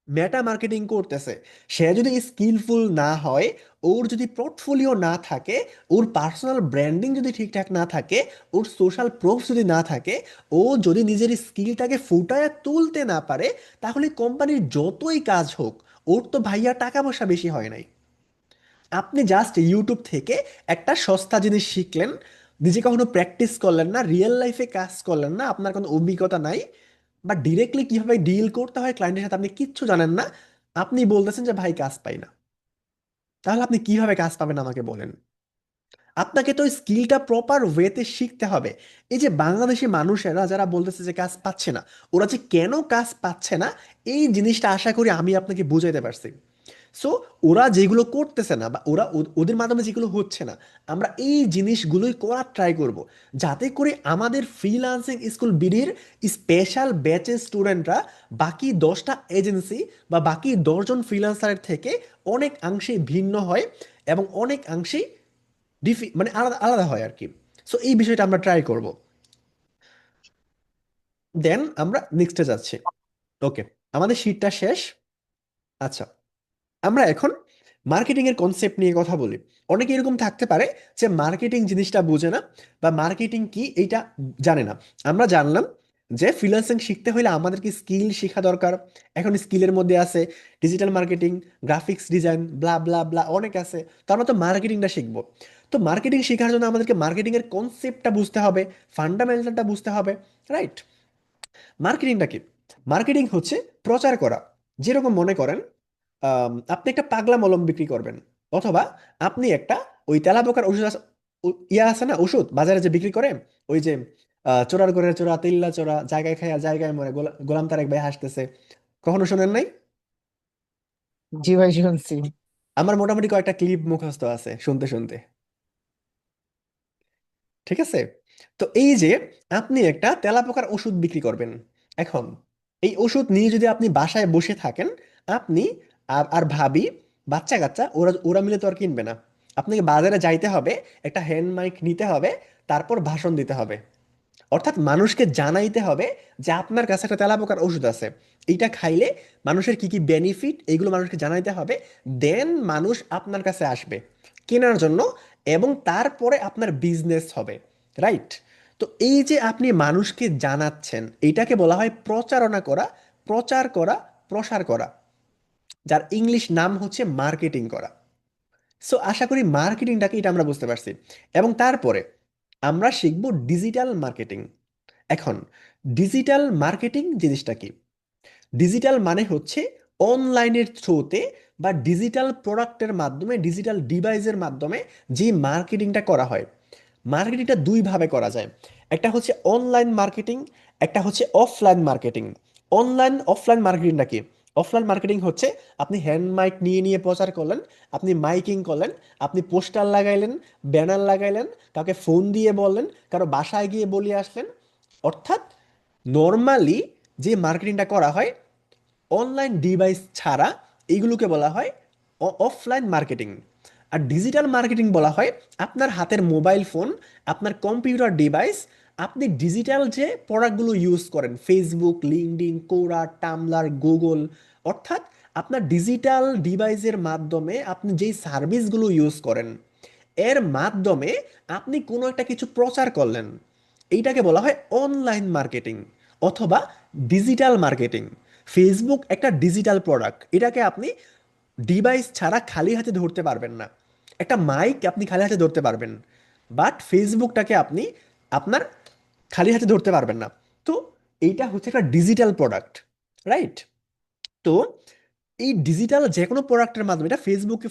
মেটা মার্কেটিং করতেছে, সে যদি স্কিলফুল না হয়, ওর যদি পোর্টফোলিও না থাকে, ওর পার্সোনাল ব্র্যান্ডিং যদি ঠিকঠাক না থাকে, ওর সোশ্যাল প্রুফ যদি না থাকে, ও যদি নিজের স্কিলটাকে ফুটায় তুলতে না পারে, তাহলে কোম্পানির যতই কাজ হোক, ওর তো ভাইয়া টাকা পয়সা বেশি হয় নাই। আপনি জাস্ট ইউটিউব থেকে একটা সস্তা জিনিস শিখলেন, নিজে কখনো প্র্যাকটিস করলেন না, রিয়েল লাইফে কাজ করলেন না, আপনার কোনো অভিজ্ঞতা নাই, বা ডিরেক্টলি কিভাবে ডিল করতে হয় ক্লায়েন্টের সাথে আপনি কিচ্ছু জানেন না, আপনি বলতেছেন যে ভাই কাজ পাই না। তাহলে আপনি কিভাবে কাজ পাবেন আমাকে বলেন? আপনাকে তো স্কিলটা প্রপার ওয়েতে শিখতে হবে। এই যে বাংলাদেশি মানুষেরা যারা বলতেছে যে কাজ পাচ্ছে না, ওরা যে কেন কাজ পাচ্ছে না, এই জিনিসটা আশা করি আমি আপনাকে বুঝাইতে পারছি। সো ওরা যেগুলো করতেছে না বা ওদের মাধ্যমে যেগুলো হচ্ছে না, আমরা এই জিনিসগুলোই করার ট্রাই করব, যাতে করে আমাদের ফ্রিল্যান্সিং স্কুল বিডির স্পেশাল ব্যাচের স্টুডেন্টরা বাকি 10টা এজেন্সি বা বাকি 10জন ফ্রিল্যান্সারের থেকে অনেক অংশেই ভিন্ন হয়, এবং অনেক অংশেই মানে আলাদা আলাদা হয় আর কি। সো এই বিষয়টা আমরা ট্রাই করব। দেন আমরা নেক্সটে যাচ্ছি। ওকে, আমাদের শীটটা শেষ। আচ্ছা, আমরা এখন মার্কেটিং এর কনসেপ্ট নিয়ে কথা বলি। অনেকে এরকম থাকতে পারে যে মার্কেটিং জিনিসটা বোঝে না বা মার্কেটিং কি এইটা জানে না। আমরা জানলাম যে ফ্রিল্যান্সিং শিখতে হলে আমাদের কি স্কিল শেখা দরকার। এখন স্কিলের মধ্যে আছে ডিজিটাল মার্কেটিং, গ্রাফিক্স ডিজাইন, ব্লা ব্লা ব্লা, অনেক আছে। তো আমরা তো মার্কেটিংটা শিখবো। তো মার্কেটিং শেখার জন্য আমাদেরকে মার্কেটিং এর কনসেপ্টটা বুঝতে হবে, ফান্ডামেন্টালটা বুঝতে হবে, রাইট? মার্কেটিংটা কি? মার্কেটিং হচ্ছে প্রচার করা। যেরকম মনে করেন, আপনি একটা পাগলা মলম বিক্রি করবেন, অথবা আপনি একটা ওই তেলাপোকার ওষুধ ইয়া আছে না, ওষুধ বাজারে যে বিক্রি করে, ওই যে চোরার ঘরের চোরা তিল্লা চোরা, জায়গায় খায়া জায়গায় মরে, গোলাম তারেক ভাই হাসতেছে, কখনো শোনেন নাই? জি ভাই, শুনছি। আমার মোটামুটি কয়েকটা ক্লিপ মুখস্থ আছে শুনতে শুনতে, ঠিক আছে? তো এই যে আপনি একটা তেলাপোকার ওষুধ বিক্রি করবেন, এখন এই ওষুধ নিয়ে যদি আপনি বাসায় বসে থাকেন, আপনি আর আর ভাবি বাচ্চা কাচ্চা ওরা ওরা মিলে তো আর কিনবে না। আপনাকে বাজারে যাইতে হবে, একটা হ্যান্ড মাইক নিতে হবে, তারপর ভাষণ দিতে হবে। অর্থাৎ মানুষকে জানাইতে হবে যে আপনার কাছে একটা তেলাপোকার ওষুধ আছে, এইটা খাইলে মানুষের কি কি বেনিফিট এইগুলো মানুষকে জানাইতে হবে। দেন মানুষ আপনার কাছে আসবে কেনার জন্য, এবং তারপরে আপনার বিজনেস হবে। রাইট? তো এই যে আপনি মানুষকে জানাচ্ছেন, এইটাকে বলা হয় প্রচারণা করা, প্রচার করা, প্রসার করা, যার ইংলিশ নাম হচ্ছে মার্কেটিং করা। সো আশা করি মার্কেটিংটাকে এটা আমরা বুঝতে পারছি। এবং তারপরে আমরা শিখব ডিজিটাল মার্কেটিং। এখন ডিজিটাল মার্কেটিং জিনিসটা কি? ডিজিটাল মানে হচ্ছে অনলাইনের থ্রুতে বা ডিজিটাল প্রোডাক্টের মাধ্যমে, ডিজিটাল ডিভাইসের মাধ্যমে যে মার্কেটিংটা করা হয়। মার্কেটিংটা দুইভাবে করা যায়, একটা হচ্ছে অনলাইন মার্কেটিং, একটা হচ্ছে অফলাইন মার্কেটিং। অনলাইন অফলাইন মার্কেটিংটা কি? অফলাইন মার্কেটিং হচ্ছে আপনি হ্যান্ড মাইক নিয়ে নিয়ে প্রচার করলেন, আপনি মাইকিং করলেন, আপনি পোস্টার লাগাইলেন, ব্যানার লাগাইলেন, কাউকে ফোন দিয়ে বললেন, কারো বাসায় গিয়ে বলে আসলেন। অর্থাৎ নর্মালি যে মার্কেটিংটা করা হয় অনলাইন ডিভাইস ছাড়া, এইগুলোকে বলা হয় অফলাইন মার্কেটিং। আর ডিজিটাল মার্কেটিং বলা হয় আপনার হাতের মোবাইল ফোন, আপনার কম্পিউটার ডিভাইস, আপনি ডিজিটাল যে প্রোডাক্টগুলো ইউজ করেন, ফেসবুক, লিঙ্কডইন, কোরা, টামলার, গুগল, অর্থাৎ আপনার ডিজিটাল ডিভাইসের মাধ্যমে আপনি যেই সার্ভিসগুলো ইউজ করেন, এর মাধ্যমে আপনি কোনো একটা কিছু প্রচার করলেন, এইটাকে বলা হয় অনলাইন মার্কেটিং অথবা ডিজিটাল মার্কেটিং। ফেসবুক একটা ডিজিটাল প্রোডাক্ট, এটাকে আপনি ডিভাইস ছাড়া খালি হাতে ধরতে পারবেন না। একটা মাইক আপনি খালি হাতে ধরতে পারবেন, বাট ফেসবুকটাকে আপনি আপনার খালি হাতে ধরতে পারবেন না। তো এইটা হচ্ছে একটা ডিজিটাল প্রোডাক্ট। রাইট? তো এই ডিজিটাল যে কোনো প্রোডাক্টের মাধ্যমে, এটা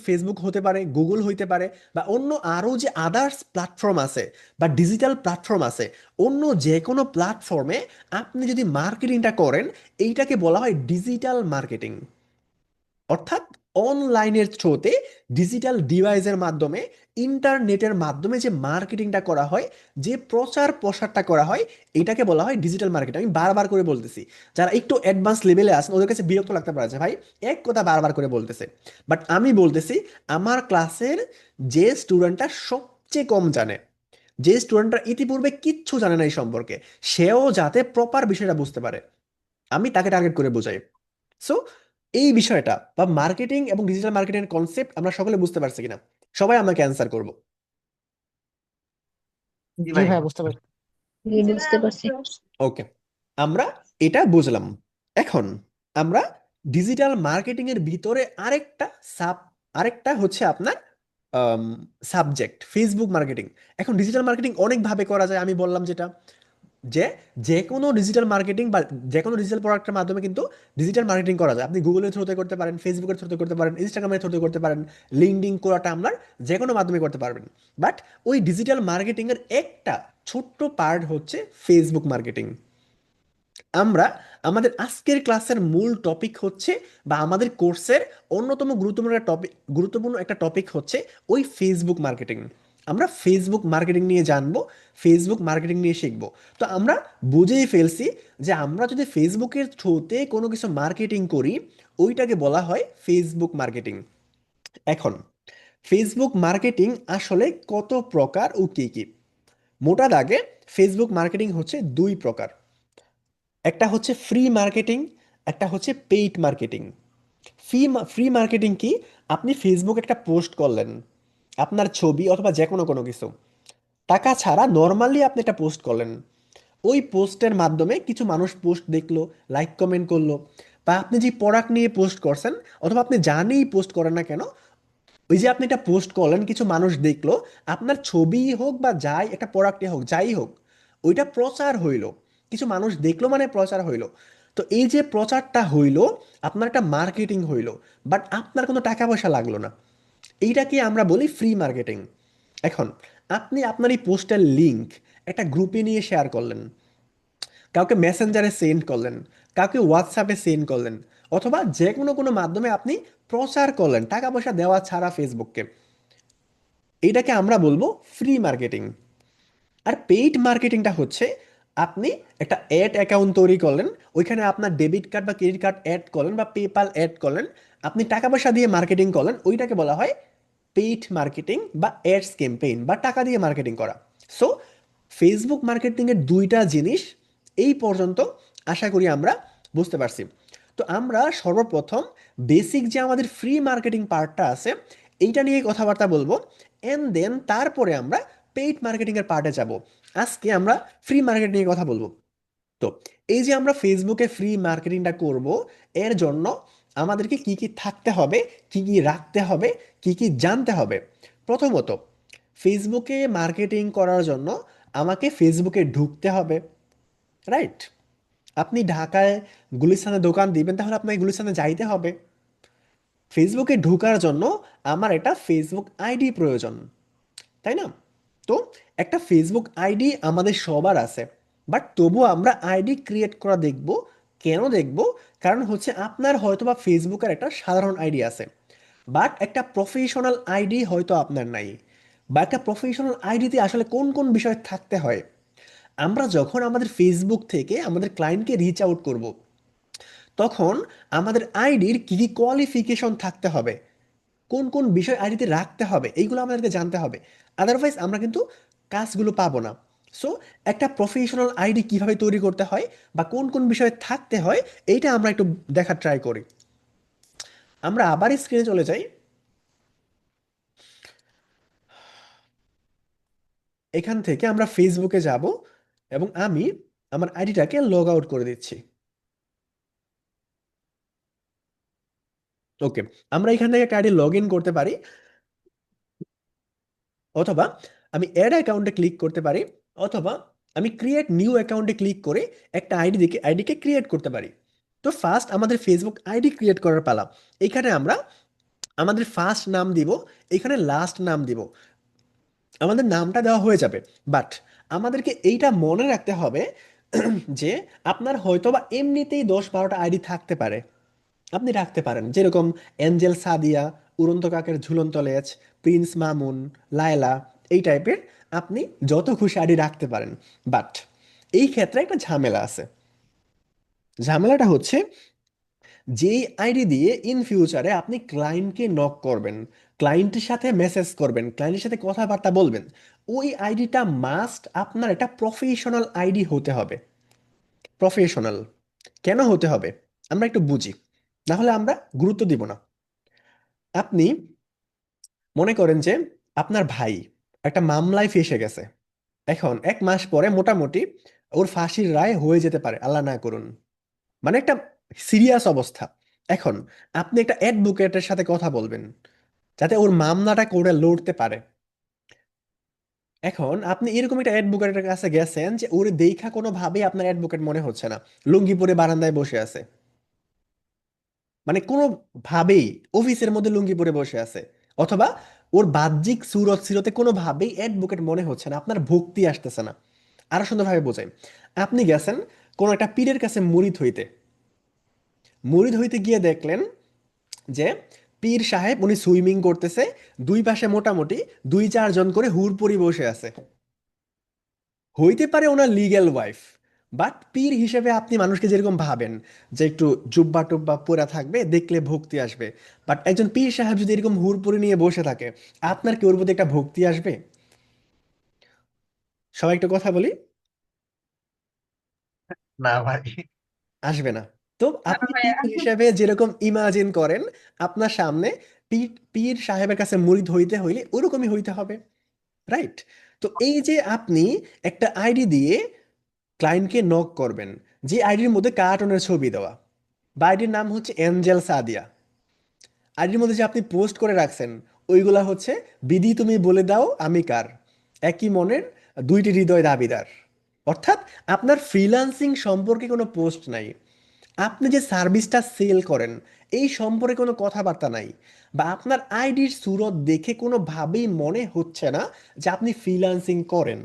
ফেসবুক হতে পারে, গুগল হইতে পারে, বা অন্য আরও যে আদার্স প্ল্যাটফর্ম আছে বা ডিজিটাল প্ল্যাটফর্ম আছে, অন্য যে কোনো প্ল্যাটফর্মে আপনি যদি মার্কেটিংটা করেন, এইটাকে বলা হয় ডিজিটাল মার্কেটিং। অর্থাৎ অনলাইনের থ্রুতে ডিজিটাল ডিভাইসের মাধ্যমে, ইন্টারনেটের মাধ্যমে যে মার্কেটিংটা করা হয়, যে প্রচার প্রসারটা করা হয়, এটাকে বলা হয় ডিজিটাল মার্কেটিং। আমি বারবার করে বলতেছি, যারা একটু অ্যাডভান্স লেভেলে আছেন ওদের কাছে বিরক্ত লাগতে পারে যে ভাই এক কথা বারবার করে বলতেছে, বাট আমি বলতেছি আমার ক্লাসের যে স্টুডেন্টটা সবচেয়ে কম জানে, যে স্টুডেন্টরা ইতিপূর্বে কিচ্ছু জানে না এই সম্পর্কে, সেও যাতে প্রপার বিষয়টা বুঝতে পারে, আমি তাকে টার্গেট করে বোঝাই। সো এই বিষয়টা বা মার্কেটিং এবং ডিজিটাল মার্কেটিং এর কনসেপ্ট আমরা সকলে বুঝতে পারছি কিনা? সবাই আমাকে অ্যান্সার করব। জি জি ভাই। ভাই বুঝতে পারছি। বুঝতে পারছি। ওকে, আমরা এটা বুঝলাম। এখন আমরা ডিজিটাল মার্কেটিং এর ভিতরে সাব আরেকটা হচ্ছে আপনার সাবজেক্ট ফেসবুক মার্কেটিং। এখন ডিজিটাল মার্কেটিং অনেক ভাবে করা যায়, আমি বললাম যেটা, যে যে কোনো ডিজিটাল মার্কেটিং বা যে কোনো ডিজিটাল প্রোডাক্টের মাধ্যমে কিন্তু ডিজিটাল মার্কেটিং করা যায়। আপনি গুগলের থ্রুতে করতে পারেন, ফেসবুকের থ্রুতে করতে পারেন, ইনস্টাগ্রামের থ্রুতে করতে পারেন, লিঙ্কডিন, কোরা, টামলার, যে কোনো মাধ্যমে করতে পারবেন। বাট ওই ডিজিটাল মার্কেটিং এর একটা ছোট্ট পার্ট হচ্ছে ফেসবুক মার্কেটিং। আমরা আমাদের আজকের ক্লাসের মূল টপিক হচ্ছে, বা আমাদের কোর্সের অন্যতম গুরুত্বপূর্ণ একটা টপিক হচ্ছে ওই ফেসবুক মার্কেটিং। আমরা ফেসবুক মার্কেটিং নিয়ে জানবো, ফেসবুক মার্কেটিং নিয়ে শিখবো। তো আমরা বুঝেই ফেলছি যে আমরা যদি ফেসবুকের থ্রুতে কোনো কিছু মার্কেটিং করি, ওইটাকে বলা হয় ফেসবুক মার্কেটিং। এখন ফেসবুক মার্কেটিং আসলে কত প্রকার ও কি কি? মোটা দাগে ফেসবুক মার্কেটিং হচ্ছে দুই প্রকার, একটা হচ্ছে ফ্রি মার্কেটিং, একটা হচ্ছে পেইড মার্কেটিং। ফ্রি মার্কেটিং কি? আপনি ফেসবুকে একটা পোস্ট করলেন, আপনার ছবি অথবা যে কোনো কোনো কিছু, টাকা ছাড়া নর্মালি আপনি একটা পোস্ট করলেন, ওই পোস্টের মাধ্যমে কিছু মানুষ পোস্ট দেখলো, লাইক কমেন্ট করলো, বা আপনি যে প্রোডাক্ট নিয়ে পোস্ট করছেন অথবা আপনি জানেই পোস্ট করেন না কেন, ওই যে আপনি একটা পোস্ট করলেন, কিছু মানুষ দেখলো, আপনার ছবি হোক বা যাই একটা প্রোডাক্টে হোক, যাই হোক, ওইটা প্রচার হইলো, কিছু মানুষ দেখলো মানে প্রচার হইলো। তো এই যে প্রচারটা হইলো, আপনার একটা মার্কেটিং হইলো, বাট আপনার কোনো টাকা পয়সা লাগলো না, এইটাকে আমরা বলি ফ্রি মার্কেটিং। এখন আপনি আপনার এই পোস্টের লিঙ্ক একটা গ্রুপে নিয়ে শেয়ার করলেন, কাউকে মেসেঞ্জারে সেন্ড করলেন, কাউকে হোয়াটসঅ্যাপে সেন্ড করলেন, অথবা যে কোনো কোনো মাধ্যমে আপনি প্রচার করলেন টাকা পয়সা দেওয়া ছাড়া ফেসবুককে, এইটাকে আমরা বলবো ফ্রি মার্কেটিং। আর পেইড মার্কেটিংটা হচ্ছে আপনি একটা অ্যাড অ্যাকাউন্ট তৈরি করলেন, ওইখানে আপনার ডেবিট কার্ড বা ক্রেডিট কার্ড অ্যাড করলেন বা পেপাল অ্যাড করলেন, আপনি টাকা পয়সা দিয়ে মার্কেটিং করলেন, ওইটাকে বলা হয় পেইড মার্কেটিং বা অ্যাডস ক্যাম্পেইন বা টাকা দিয়ে মার্কেটিং করা। সো ফেসবুক মার্কেটিংয়ের দুইটা জিনিস এই পর্যন্ত আশা করি আমরা বুঝতে পারছি। তো আমরা সর্বপ্রথম বেসিক যে আমাদের ফ্রি মার্কেটিং পার্টটা আছে এইটা নিয়ে কথাবার্তা বলবো, অ্যান্ড দেন তারপরে আমরা পেইড মার্কেটিংয়ের পার্টে যাব। আজকে আমরা ফ্রি মার্কেটিং নিয়ে কথা বলবো। তো এই যে আমরা ফেসবুকে ফ্রি মার্কেটিংটা করব, এর জন্য আমাদেরকে কি কি থাকতে হবে, কি কি রাখতে হবে, কি কি জানতে হবে। প্রথমত, ফেসবুকে মার্কেটিং করার জন্য আমাকে ফেসবুকে ঢুকতে হবে, রাইট? আপনি ঢাকায় গুলিস্তানে দোকান দিবেন, তাহলে আপনাকে গুলিস্তানে যাইতে হবে। ফেসবুকে ঢোকার জন্য আমার একটা ফেসবুক আইডি প্রয়োজন, তাই না? তো একটা ফেসবুক আইডি আমাদের সবার আছে, বাট তবুও আমরা আইডি ক্রিয়েট করা দেখব। কেন দেখব? কারণ হচ্ছে আপনার হয়তো বা ফেসবুকের একটা সাধারণ আইডি আছে, বাট একটা প্রফেশনাল আইডি হয়তো আপনার নাই। বা একটা প্রফেশনাল আইডিতে আসলে কোন কোন বিষয় থাকতে হয়, আমরা যখন আমাদের ফেসবুক থেকে আমাদের ক্লায়েন্টকে রিচ আউট করব, তখন আমাদের আইডির কী কী কোয়ালিফিকেশন থাকতে হবে, কোন কোন বিষয় আইডিতে রাখতে হবে, এইগুলো আমাদেরকে জানতে হবে। আদারওয়াইজ আমরা কিন্তু কাজগুলো পাবো না। সো একটা প্রফেশনাল আইডি কিভাবে তৈরি করতে হয় বা কোন কোন বিষয়ে থাকতে হয়, এইটা আমরা একটু দেখার ট্রাই করি। আমরা আবার স্ক্রিনে চলে যাই। এখান থেকে আমরা ফেসবুকে যাব এবং আমি আমার আইডিটাকে লগ আউট করে দিচ্ছি। ওকে, আমরা এখান থেকে একটা আইডি লগ ইন করতে পারি, অথবা আমি অ্যাড অ্যাকাউন্টে ক্লিক করতে পারি, অথবা আমি ক্রিয়েট নিউ অ্যাকাউন্টে ক্লিক করে একটা আইডিকে ক্রিয়েট করতে পারি। তো ফার্স্ট আমাদের ফেসবুক আইডি ক্রিয়েট করার পালা। এখানে আমরা আমাদের ফার্স্ট নাম দিব, এখানে লাস্ট নাম দিব, আমাদের নামটা দেওয়া হয়ে যাবে। বাট আমাদেরকে এইটা মনে রাখতে হবে যে আপনার হয়তোবা এমনিতেই 10-12টা আইডি থাকতে পারে, আপনি রাখতে পারেন, যেরকম অ্যাঞ্জেল সাদিয়া, উড়ন্ত কাকের ঝুলন্ত লেজ, প্রিন্স মামুন, লায়লা, এই টাইপের আপনি যত খুশি আইডি রাখতে পারেন। বাট এই ক্ষেত্রে একটা ঝামেলা আছে। ঝামেলাটা হচ্ছে, যেই আইডি দিয়ে ইন ফিউচারে আপনি ক্লায়েন্টকে নক করবেন, ক্লায়েন্টের সাথে মেসেজ করবেন, ক্লায়েন্টের সাথে কথাবার্তা বলবেন, ওই আইডিটা মাস্ট আপনার একটা প্রফেশনাল আইডি হতে হবে। প্রফেশনাল কেন হতে হবে আমরা একটু বুঝি, না হলে আমরা গুরুত্ব দিব না। আপনি মনে করেন যে আপনার ভাই একটা মামলায় ফেঁসে গেছে, এখন 1 মাস পরে মোটামুটি ওর ফাঁসির রায় হয়ে যেতে পারে, আল্লাহ না করুন, মানে একটা সিরিয়াস অবস্থা। এখন আপনি একটা অ্যাডভোকেটের সাথে কথা বলবেন যাতে ওর মামলাটা করে লড়তে পারে। এখন আপনি এরকম একটা অ্যাডভোকেটের কাছে গেছেন যে ওর দেখা কোনোভাবেই আপনার অ্যাডভোকেট মনে হচ্ছে না, লুঙ্গি পরে বারান্দায় বসে আছে, মানে কোনোভাবেই অফিসের মধ্যে লুঙ্গি পরে বসে আছে, অথবা ওর বাহ্যিক সুরত সিরতে কোনোভাবেই অ্যাডভোকেট মনে হচ্ছে না, আপনার ভক্তি আসতেছে না। আরো সুন্দরভাবে বোঝাই, আপনি গেছেন কোনো একটা পীরের কাছে মুরিদ হইতে গিয়ে দেখলেন যে পীর সাহেব উনি সুইমিং করতেছে, দুই পাশে মোটামুটি 2-4 জন করে হুড়পড়ি বসে আছে, হইতে পারে ওনার লিগ্যাল ওয়াইফ। বাট পীর হিসেবে আপনি মানুষকে যেরকম ভাবেন যে একটু জুব্বা টুব্বা পরা থাকবে, দেখলে ভক্তি আসবে, বাট একজন পীর সাহেব যদি এরকম হুড়পড়ি নিয়ে বসে থাকে, আপনার কি ওর প্রতি একটা ভক্তি আসবে? সবাই একটু কথা বলি। না ভাই। আসবে না। তো আপনি পীর হিসেবে যেরকম ইমাজিন করেন, আপনার সামনে পীর পীর সাহেবের কাছে মুরিদ হইতে হইলে ওরকমই হইতে হবে, রাইট? তো এই যে আপনি একটা আইডি দিয়ে ক্লায়েন্টকে নক করবেন, যে আইডির মধ্যে কার্টুনের ছবি দেওয়া, বা আইডির নাম হচ্ছে এঞ্জেল সাদিয়া, আইডির মধ্যে যে আপনি পোস্ট করে রাখছেন ওইগুলা হচ্ছে বিধি তুমি বলে দাও আমি কার, একই মনের দুইটি হৃদয় দাবিদার। অর্থাৎ আপনার ফ্রিল্যান্সিং সম্পর্কে কোনো পোস্ট নাই, আপনি যে সার্ভিসটা সেল করেন এই সম্পর্কে কোনো কথাবার্তা নাই, বা আপনার আইডির সুরত দেখে কোনোভাবেই মনে হচ্ছে না যে আপনি ফ্রিল্যান্সিং করেন,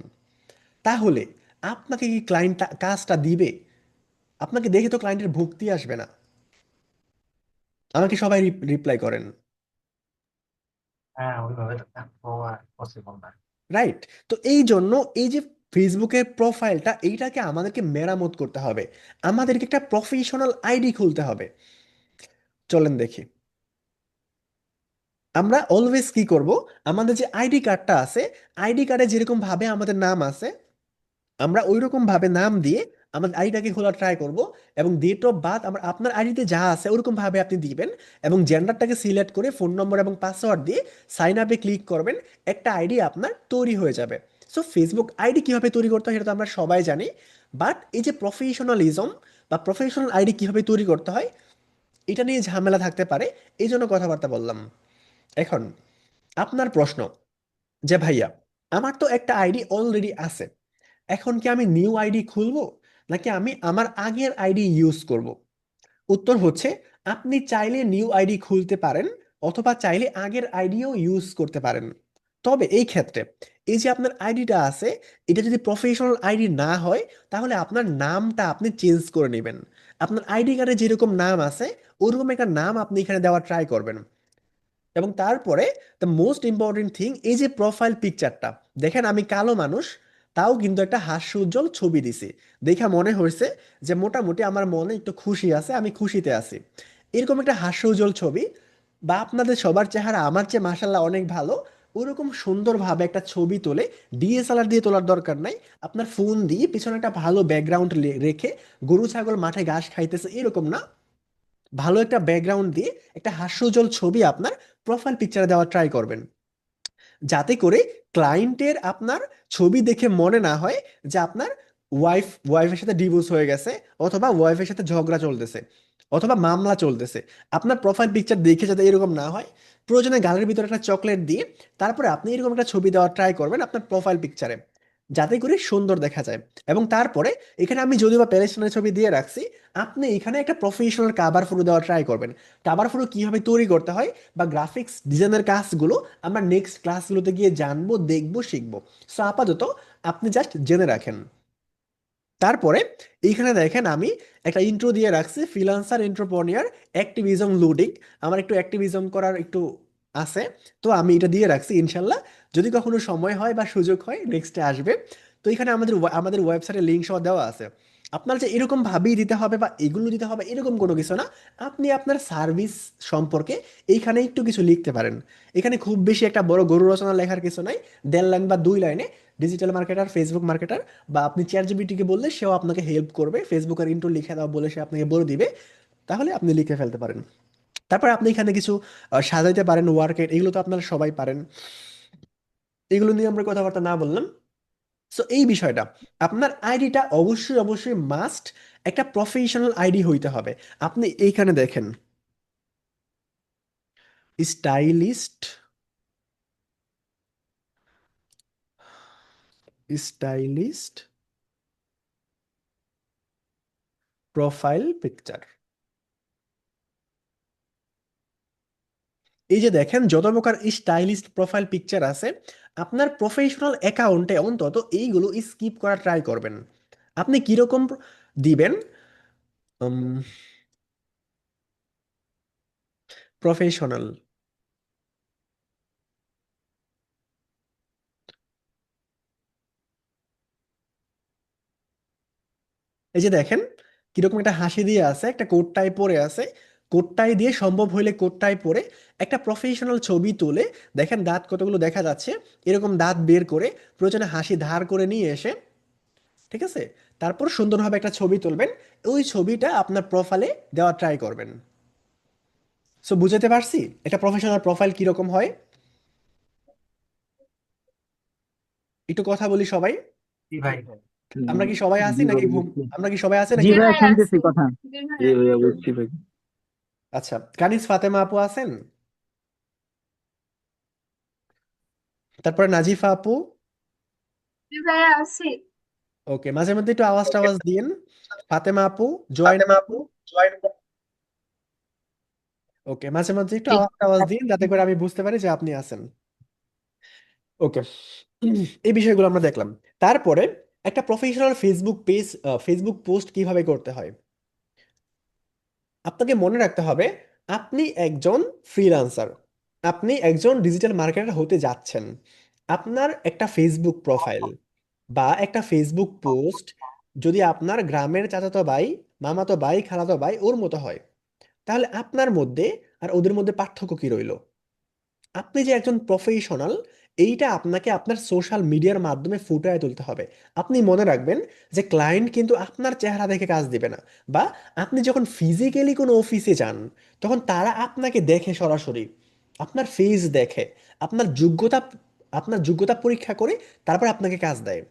তাহলে আপনাকে কি ক্লায়েন্ট কাজটা দিবে? আপনাকে দেখে তো ক্লায়েন্টের ভক্তি আসবে না। আমাকে সবাই রিপ্লাই করেন, হ্যাঁ, ওইভাবে তো পসিবল না। রাইট? তো এই জন্য এই যে ফেসবুকের প্রোফাইলটা এইটাকে আমাদেরকে মেরামত করতে হবে, আমাদেরকে একটা প্রফেশনাল আইডি খুলতে হবে। চলেন দেখি। আমরা অলওয়েজ কি করব, আমাদের যে আইডি কার্ডটা আছে, আইডি কার্ডে যেরকম ভাবে আমাদের নাম আছে, আমরা ওইরকম ভাবে নাম দিয়ে আমাদের আইডিটাকে খোলা ট্রাই করব, এবং ডেট অফ বার্থ আমরা আপনার আইডিতে যা আছে ওরকম ভাবে আপনি দিবেন, এবং জেন্ডারটাকে সিলেক্ট করে ফোন নম্বর এবং পাসওয়ার্ড দিয়ে সাইন আপে ক্লিক করবেন, একটা আইডি আপনার তৈরি হয়ে যাবে। সো ফেসবুক আইডি কিভাবে তৈরি করতে হয় সেটা তো আমরা সবাই জানি, বাট এই যে প্রফেশনালিজম বা প্রফেশনাল আইডি কিভাবে তৈরি করতে হয় এটা নিয়ে ঝামেলা থাকতে পারে, এই জন্য কথাবার্তা বললাম। এখন আপনার প্রশ্ন যে ভাইয়া, আমার তো একটা আইডি অলরেডি আছে, এখন কি আমি নিউ আইডি খুলবো নাকি আমি আমার আগের আইডি ইউজ করব? উত্তর হচ্ছে, আপনি চাইলে নিউ আইডি খুলতে পারেন অথবা চাইলে আগের আইডিও ইউজ করতে পারেন। তবে এই ক্ষেত্রে এই যে আপনার আইডিটা আছে, এটা যদি প্রফেশনাল আইডি না হয় তাহলে আপনার নামটা আপনি চেঞ্জ করে নেবেন। আপনার আইডি কার্ডে যেরকম নাম আছে ওরকম একটা নাম আপনি এখানে দেওয়ার ট্রাই করবেন। এবং তারপরে দ্য মোস্ট ইম্পর্টেন্ট থিং, এই যে প্রোফাইল পিকচারটা দেখেন, আমি কালো মানুষ, তাও কিন্তু একটা হাস্যোজ্জ্বল ছবি দিছি, দেখা মনে হয়েছে যে মোটামুটি আমার মনে একটু খুশি আছে, আমি খুশিতে আছি। এরকম একটা হাস্যোজ্জ্বল ছবি, বা আপনাদের সবার চেহারা আমার চেয়ে মাসাল্লাহ অনেক ভালো, ওরকম সুন্দরভাবে একটা ছবি তোলে, ডিএসএলআর দিয়ে তোলার দরকার নাই, আপনার ফোন দিয়ে পিছনে একটা ভালো ব্যাকগ্রাউন্ড রেখে গরু ছাগল মাঠে ঘাস খাইতেছে এরকম না, ভালো একটা ব্যাকগ্রাউন্ড দিয়ে একটা হাস্যোজ্জ্বল ছবি আপনার প্রোফাইল পিকচারে দেওয়ার ট্রাই করবেন, যাতে করে ক্লায়েন্টের আপনার ছবি দেখে মনে না হয় যে আপনার ওয়াইফের সাথে ডিভোর্স হয়ে গেছে, অথবা ওয়াইফের সাথে ঝগড়া চলতেছে, অথবা মামলা চলতেছে। আপনার প্রোফাইল পিকচার দেখে যাতে এরকম না হয়, প্রয়োজনে গালের ভিতরে একটা চকলেট দিয়ে তারপরে আপনি এরকম একটা ছবি দেওয়ার ট্রাই করবেন আপনার প্রোফাইল পিকচারে, যাতে করে সুন্দর দেখা যায়। এবং তারপরে এখানে আমি যদিও বা প্যালেস্টাইনের ছবি দিয়ে রাখছি, আপনি এখানে একটা প্রফেশনাল কাভার ফটো দেওয়ার ট্রাই করবেন। কাভার ফটো কিভাবে তৈরি করতে হয় বা গ্রাফিক্স ডিজাইনের কাজগুলো আমরা নেক্সট ক্লাসগুলোতে গিয়ে জানবো, দেখবো, শিখবো। সো আপাতত আপনি জাস্ট জেনে রাখেন। তারপরে এইখানে দেখেন আমি একটা ইন্ট্রো দিয়ে রাখছি, ফ্রিল্যান্সার, এন্টারপ্রেনিউর, অ্যাক্টিভিজম, লুডিং। আমার একটু অ্যাক্টিভিজম করার একটু আছে, তো আমি এটা দিয়ে রাখছি। ইনশাল্লাহ যদি কখনো সময় হয় বা সুযোগ হয় নেক্সটে আসবে। তো এখানে আমাদের ওয়েবসাইটের লিঙ্ক সহ দেওয়া আছে। আপনার যে এরকম ভাবেই দিতে হবে বা এগুলো দিতে হবে এরকম কোনো কিছু না, আপনি আপনার সার্ভিস সম্পর্কে এইখানে একটু কিছু লিখতে পারেন। এখানে খুব বেশি একটা বড় গরু রচনা লেখার কিছু নাই, 1.5 লাইন বা 2 লাইনে ডিজিটাল মার্কেটার, ফেসবুক মার্কেটার, বা আপনি চ্যাট জিপিটিকে বললে সেও আপনাকে হেল্প করবে, ফেসবুকের ইন্ট্রো লিখে দাও বলে সে আপনাকে বলে দিবে, তাহলে আপনি লিখে ফেলতে পারেন। তারপর আপনি এখানে কিছু সাজাইতে পারেন, ওয়ার্কেট, এগুলো তো আপনারা সবাই পারেন, এগুলো নিয়ে আমরা কথাবার্তা না বললাম। সো এই বিষয়টা, আপনার আইডিটা অবশ্যই অবশ্যই মাস্ট একটা প্রফেশনাল আইডি হইতে হবে। আপনি এইখানে দেখেন, স্টাইলিস্ট, স্টাইলিস্ট প্রোফাইল পিকচার, এই যে দেখেন যত প্রকার স্টাইলিস্ট প্রোফাইল পিকচার আছে, আপনার প্রফেশনাল অ্যাকাউন্টে অন্তত এইগুলো স্কিপ করা ট্রাই করবেন। আপনি কিরকম দিবেন, প্রফেশনাল, এই যে দেখেন কিরকম একটা হাসি দিয়ে আছে, একটা কোট টাই পরে আছে, কোট টাই দিয়ে সম্ভব হইলে কোট টাই পরে একটা প্রফেশনাল ছবি তুলে, দেখেন দাঁত কতগুলো দেখা যাচ্ছে, এরকম দাঁত বের করে প্রয়োজনে হাসি ধার করে নিয়ে এসে, ঠিক আছে, তারপর সুন্দরভাবে একটা ছবি তুলবেন, ওই ছবিটা আপনার প্রোফাইলে দেওয়া ট্রাই করবেন। সো বুঝাতে পারছি একটা প্রফেশনাল প্রোফাইল কিরকম হয়? একটু কথা বলি সবাই। কি ভাই? আমরা কি সবাই আছি জি নাকি ভাই ঘুম, বুঝছি। আমরা কি সবাই আছি জি নাকি? ভাই শুনতেছি কথা। জি ভাইয়া বুঝছি ভাই। আচ্ছা, কানিজ ফাতেমা আপু আছেন, তারপরে নাজিফা আপু। জি ভাইয়া আছি। ওকে, মাঝে মধ্যে একটু আওয়াজ টাওয়াজ দিন। ফাতেমা আপু জয়েন। ওকে, মাঝে মধ্যে একটু আওয়াজ টাওয়াজ দিন যাতে করে আমি বুঝতে পারি যে আপনি আছেন। ওকে, এই বিষয়গুলো আমরা দেখলাম। তারপরে একটা professional Facebook page, Facebook post কিভাবে করতে হয় আপনাকে মনে রাখতে হবে। আপনি একজন ফ্রিল্যান্সার, আপনি একজন ডিজিটাল মার্কেটার হতে যাচ্ছেন। আপনার একটা ফেসবুক প্রোফাইল বা একটা ফেসবুক পোস্ট যদি আপনার গ্রামের চাচাতো ভাই, মামাতো ভাই, খালাতো ভাই ওর মতো হয়, তাহলে আপনার মধ্যে আর ওদের মধ্যে পার্থক্য কি রইল? আপনি যে একজন প্রফেশনাল, এইটা আপনাকে আপনার সোশ্যাল মিডিয়ার মাধ্যমে ফুটিয়ে তুলতে হবে। আপনি মনে রাখবেন যে ক্লায়েন্ট কিন্তু আপনার চেহারা দেখে কাজ দিবে না, বা আপনি যখন ফিজিক্যালি কোনো অফিসে যান তখন তারা আপনাকে দেখে সরাসরি, আপনার ফেস দেখে, আপনার যোগ্যতা আপনার যোগ্যতা পরীক্ষা করে তারপর আপনাকে কাজ দেয়।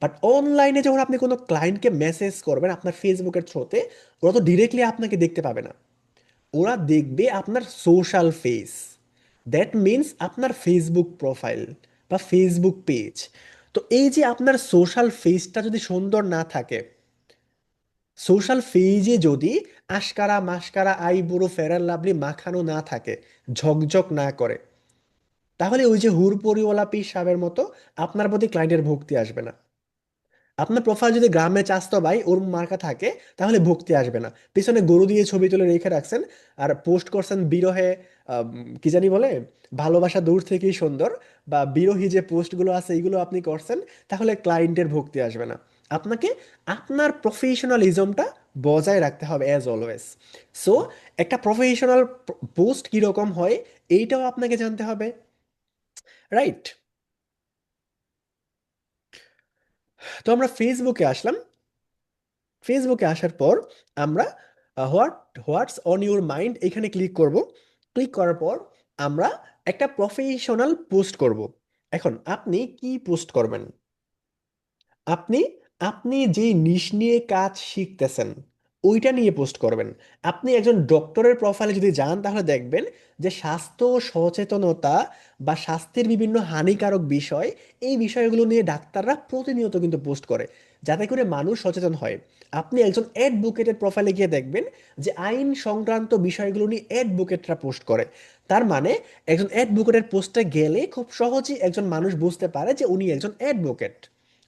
বাট অনলাইনে যখন আপনি কোনো ক্লায়েন্টকে মেসেজ করবেন আপনার ফেসবুকের থ্রুতে, ওরা তো ডিরেক্টলি আপনাকে দেখতে পাবে না, ওরা দেখবে আপনার সোশ্যাল ফেস। দ্যাট মিন্স আপনার ফেসবুক প্রোফাইল বা ফেসবুক পেজ। তো এই যে আপনার সোশ্যাল ফেসটা যদি সুন্দর না থাকে, সোশ্যাল পেজে যদি আশকারা মাস্কারা আইবুড়ো ফেয়ার লাভলি মাখানো না থাকে, ঝকঝক না করে, তাহলে ওই যে হুড়পড়িওয়ালা পীর সাহেবের মতো আপনার প্রতি ক্লায়েন্টের ভক্তি আসবে না। আপনার প্রোফাইল যদি গ্রামে চাস্তো ভাই ওর মার্কা থাকে, তাহলে ভক্তি আসবে না। পিছনে গরু দিয়ে ছবি তুলে রেখে রাখছেন আর পোস্ট করছেন বিরহে, কি জানি বলে, ভালোবাসা দূর থেকেই সুন্দর, বা বিরহী যে পোস্টগুলো আছে এইগুলো আপনি করছেন, তাহলে ক্লায়েন্টের ভক্তি আসবে না। আপনাকে আপনার প্রফেশনালিজমটা বজায় রাখতে হবে অ্যাজ অলওয়েজ। সো একটা প্রফেশনাল পোস্ট কীরকম হয় এইটাও আপনাকে জানতে হবে, রাইট? তো আমরা ফেসবুকে আসলাম। ফেসবুকে আসার পর আমরা হোয়াটস অন ইউর মাইন্ড এখানে ক্লিক করব। ক্লিক করার পর আমরা একটা প্রফেশনাল পোস্ট করব। এখন আপনি কি পোস্ট করবেন? আপনি আপনি যেই নিশ নিয়ে কাজ শিখতেছেন ওইটা নিয়ে পোস্ট করবেন। আপনি একজন ডক্টরের প্রোফাইলে যদি যান তাহলে দেখবেন যে স্বাস্থ্য সচেতনতা বা স্বাস্থ্যের বিভিন্ন হানিকারক বিষয়, এই বিষয়গুলো নিয়ে ডাক্তাররা প্রতিনিয়ত কিন্তু পোস্ট করে, যাতে করে মানুষ সচেতন হয়। আপনি একজন অ্যাডভোকেটের প্রোফাইলে গিয়ে দেখবেন যে আইন সংক্রান্ত বিষয়গুলো নিয়ে অ্যাডভোকেটরা পোস্ট করে। তার মানে একজন অ্যাডভোকেটের পোস্টে গেলে খুব সহজেই একজন মানুষ বুঝতে পারে যে উনি একজন অ্যাডভোকেট,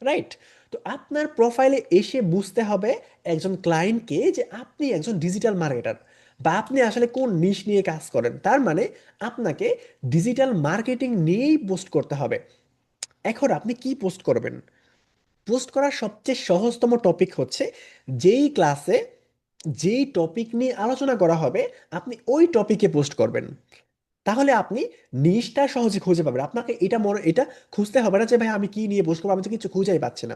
রাইট? তো আপনার প্রোফাইলে এসে বুঝতে হবে একজন ক্লায়েন্টকে যে আপনি একজন ডিজিটাল মার্কেটার, বা আপনি আসলে কোন নিশ নিয়ে কাজ করেন। তার মানে আপনাকে ডিজিটাল মার্কেটিং নিয়েই পোস্ট করতে হবে। এখন আপনি কি পোস্ট করবেন? পোস্ট করার সবচেয়ে সহজতম টপিক হচ্ছে যেই ক্লাসে যেই টপিক নিয়ে আলোচনা করা হবে আপনি ওই টপিকে পোস্ট করবেন। তাহলে আপনি নিশটা সহজে খুঁজে পাবেন। আপনাকে এটা খুঁজতে হবে না যে ভাই আমি কি নিয়ে পোস্ট করবো, আমি তো কিছু খুঁজেই পাচ্ছি না।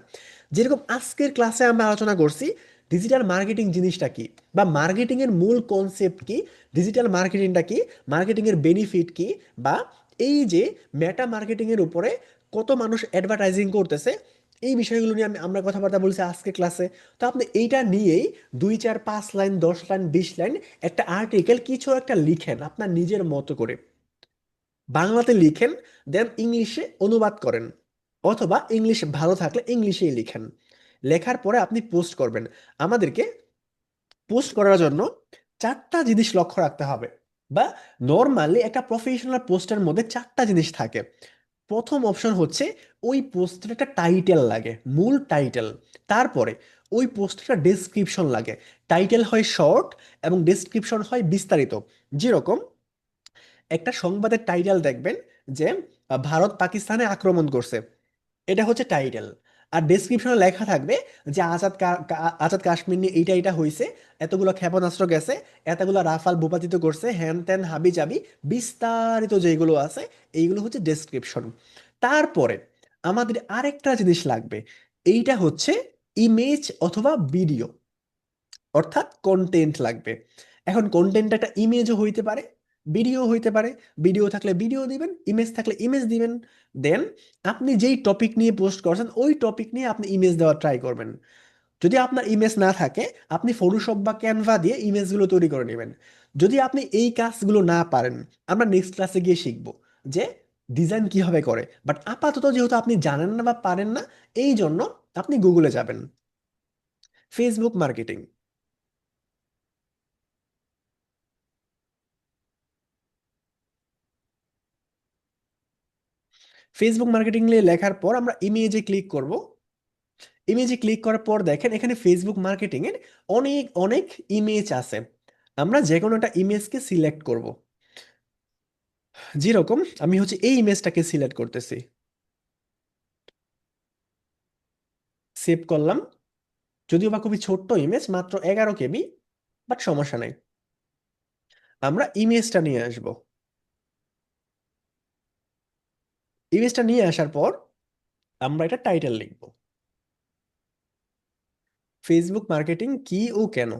যেরকম আজকের ক্লাসে আমরা আলোচনা করছি ডিজিটাল মার্কেটিং জিনিসটা কি, বা মার্কেটিং এর মূল কনসেপ্ট কি, ডিজিটাল মার্কেটিংটা কি, মার্কেটিং এর বেনিফিট কি, বা এই যে মেটা মার্কেটিং এর উপরে কত মানুষ অ্যাডভার্টাইজিং করতেছে, এই বিষয়গুলো নিয়ে আমরা কথাবার্তা বলছি আজকে ক্লাসে। তো আপনি এইটা নিয়েই 2 4 5 লাইন 10 লাইন 20 লাইন একটা আর্টিকেল কিছু একটা লিখেন আপনার নিজের মতো করে, বাংলাতে লিখেন, দেন ইংলিশে অনুবাদ করেন, অথবা ইংলিশ ভালো থাকলে ইংলিশেই লিখেন। লেখার পরে আপনি পোস্ট করবেন। আমাদেরকে পোস্ট করার জন্য 4টা জিনিস লক্ষ্য রাখতে হবে, বা নর্মালি একটা প্রফেশনাল পোস্টের মধ্যে 4টা জিনিস থাকে। প্রথম অপশন হচ্ছে ওই পোস্টের একটা টাইটেল লাগে, মূল টাইটেল। তারপরে ওই পোস্টের ডেসক্রিপশন লাগে। টাইটেল হয় শর্ট এবং ডেসক্রিপশন হয় বিস্তারিত। যেরকম একটা সংবাদের টাইটেল দেখবেন যে ভারত পাকিস্তানে আক্রমণ করছে, এটা হচ্ছে টাইটেল। আর ডেসক্রিপশনে লেখা থাকবে যে আজাদ কাশ্মীর নিয়ে এইটা এটা হয়েছে, এতগুলো ক্ষেপণাস্ত্র গেছে, এতগুলো রাফাল ভূপাতিত করছে, হ্যান ত্যান হাবি জাবি বিস্তারিত যেগুলো আছে, এইগুলো হচ্ছে ডেসক্রিপশন। তারপরে আমাদের আরেকটা জিনিস লাগবে, এইটা হচ্ছে ইমেজ অথবা ভিডিও, অর্থাৎ কন্টেন্ট লাগবে। এখন কন্টেন্ট একটা ইমেজও হইতে পারে, ভিডিও হইতে পারে। ভিডিও থাকলে ভিডিও দিবেন, ইমেজ থাকলে ইমেজ দিবেন। দেন আপনি যেই টপিক নিয়ে পোস্ট করছেন ওই টপিক নিয়ে আপনি ইমেজ দেওয়ার ট্রাই করবেন। যদি আপনার ইমেজ না থাকে আপনি ফটোশপ বা ক্যানভা দিয়ে ইমেজগুলো তৈরি করে নেবেন। যদি আপনি এই কাজগুলো না পারেন, আমরা নেক্সট ক্লাসে গিয়ে শিখব যে ডিজাইন কিভাবে করে। বাট আপাতত যেহেতু আপনি জানেন না বা পারেন না, এই জন্য আপনি গুগলে যাবেন। Facebook marketing. ফেসবুক মার্কেটিং নিয়ে লেখার পর আমরা ইমেজে ক্লিক করব। ইমেজে ক্লিক করার পর দেখেন এখানে ফেসবুক মার্কেটিং এর অনেক অনেক ইমেজ আছে। আমরা যে কোনো একটা ইমেজকে সিলেক্ট করব। যেরকম আমি হচ্ছে এই ইমেজটাকে সিলেক্ট করতেছি, সেভ করলাম। যদিও বা খুবই ছোট্ট ইমেজ, মাত্র 11 KB, বাট সমস্যা নাই। আমরা ইমেজটা নিয়ে আসব। ইমেজটা নিয়ে আসার পর আমরা এটা টাইটেল লিখব, ফেসবুক মার্কেটিং কি ও কেন।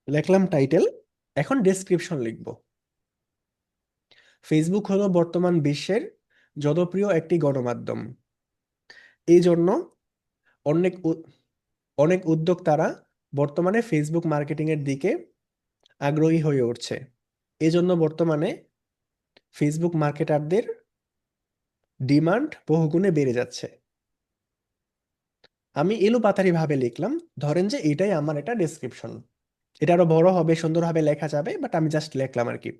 লিখলাম টাইটেল। এখন ডেসক্রিপশন লিখব, ফেসবুক হলো বর্তমান বিশ্বের জনপ্রিয় একটি গণমাধ্যম। এই জন্য অনেক অনেক উদ্যোক্তারা বর্তমানে ফেসবুক মার্কেটিং এর দিকে আগ্রহী হয়ে উঠছে। এজন্য বর্তমানে ফেসবুক মার্কেটারদের ডিমান্ড বহুগুণে বেড়ে যাচ্ছে। আমি এলোপাতাড়ি ভাবে লিখলাম, ধরেন যে এটাই আমার একটা ডেসক্রিপশন। এটা আরো বড় হবে, সুন্দরভাবে লেখা যাবে, বাট আমি জাস্ট লিখলাম আর কি।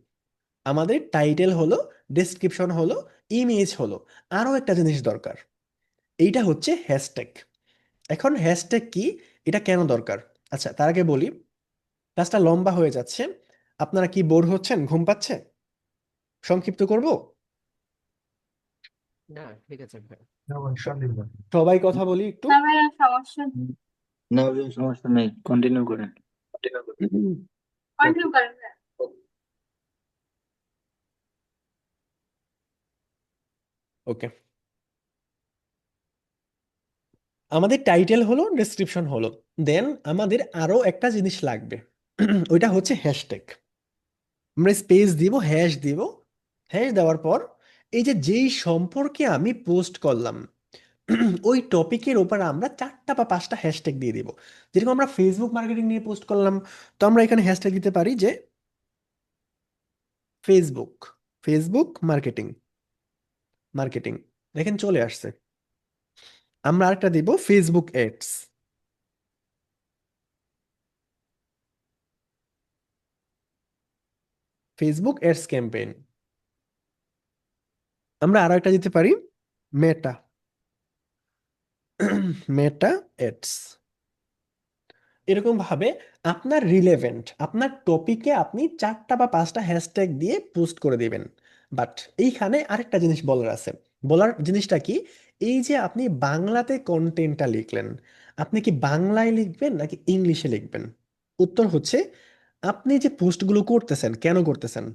আমাদের টাইটেল হলো, ডেসক্রিপশন হলো, ইমেজ হলো, আরো একটা জিনিস দরকার, এইটা হচ্ছে হ্যাশট্যাগ। এখন হ্যাশট্যাগ কি, এটা কেন দরকার? আচ্ছা, তার আগে বলি, ক্লাসটা লম্বা হয়ে যাচ্ছে, আপনারা কি বোর হচ্ছেন, ঘুম পাচ্ছে? সংক্ষিপ্ত করব। না ঠিক আছে ভাই। No, continue. সবাই কথা বলি একটু। না ভাইয়া সমস্যা নেই। না ভাই সমস্যা নেই, কন্টিনিউ করেন। কন্টিনিউ করেন ভাইয়া। ওকে, আমাদের টাইটেল হলো, ডেসক্রিপশন হলো, দেন আমাদের আরো একটা জিনিস লাগবে, ওইটা হচ্ছে হ্যাশট্যাগ। আমরা স্পেস দিব, হ্যাশ দিব। হ্যাশ দেওয়ার পর এই যে যেই সম্পর্কে আমি পোস্ট করলাম ওই টপিকের উপর আমরা 4টা বা 5টা হ্যাশট্যাগ দিয়ে দিব। যেরকম আমরা ফেসবুক মার্কেটিং নিয়ে পোস্ট করলাম, তো আমরা এখানে হ্যাশট্যাগ দিতে পারি যে ফেসবুক, ফেসবুক মার্কেটিং, মার্কেটিং। দেখেন চলে আসছে। আমরা আরেকটা দিব Facebook ads, Facebook ads campaign. আমরা আরো একটা দিতে পারি মেটা, মেটা এডস। এরকম ভাবে আপনার রিলেভেন্ট, আপনার টপিকে আপনি 4টা বা 5টা হ্যাশট্যাগ দিয়ে পোস্ট করে দিবেন। বাট এইখানে আরেকটা জিনিস বলার আছে। বলার জিনিসটা কি, এই যে আপনি বাংলাতে কন্টেন্টটা লিখলেন, আপনি কি বাংলায় লিখবেন নাকি ইংলিশে লিখবেন? উত্তর হচ্ছে, আপনি যে পোস্টগুলো করতেছেন কেন করতেছেন?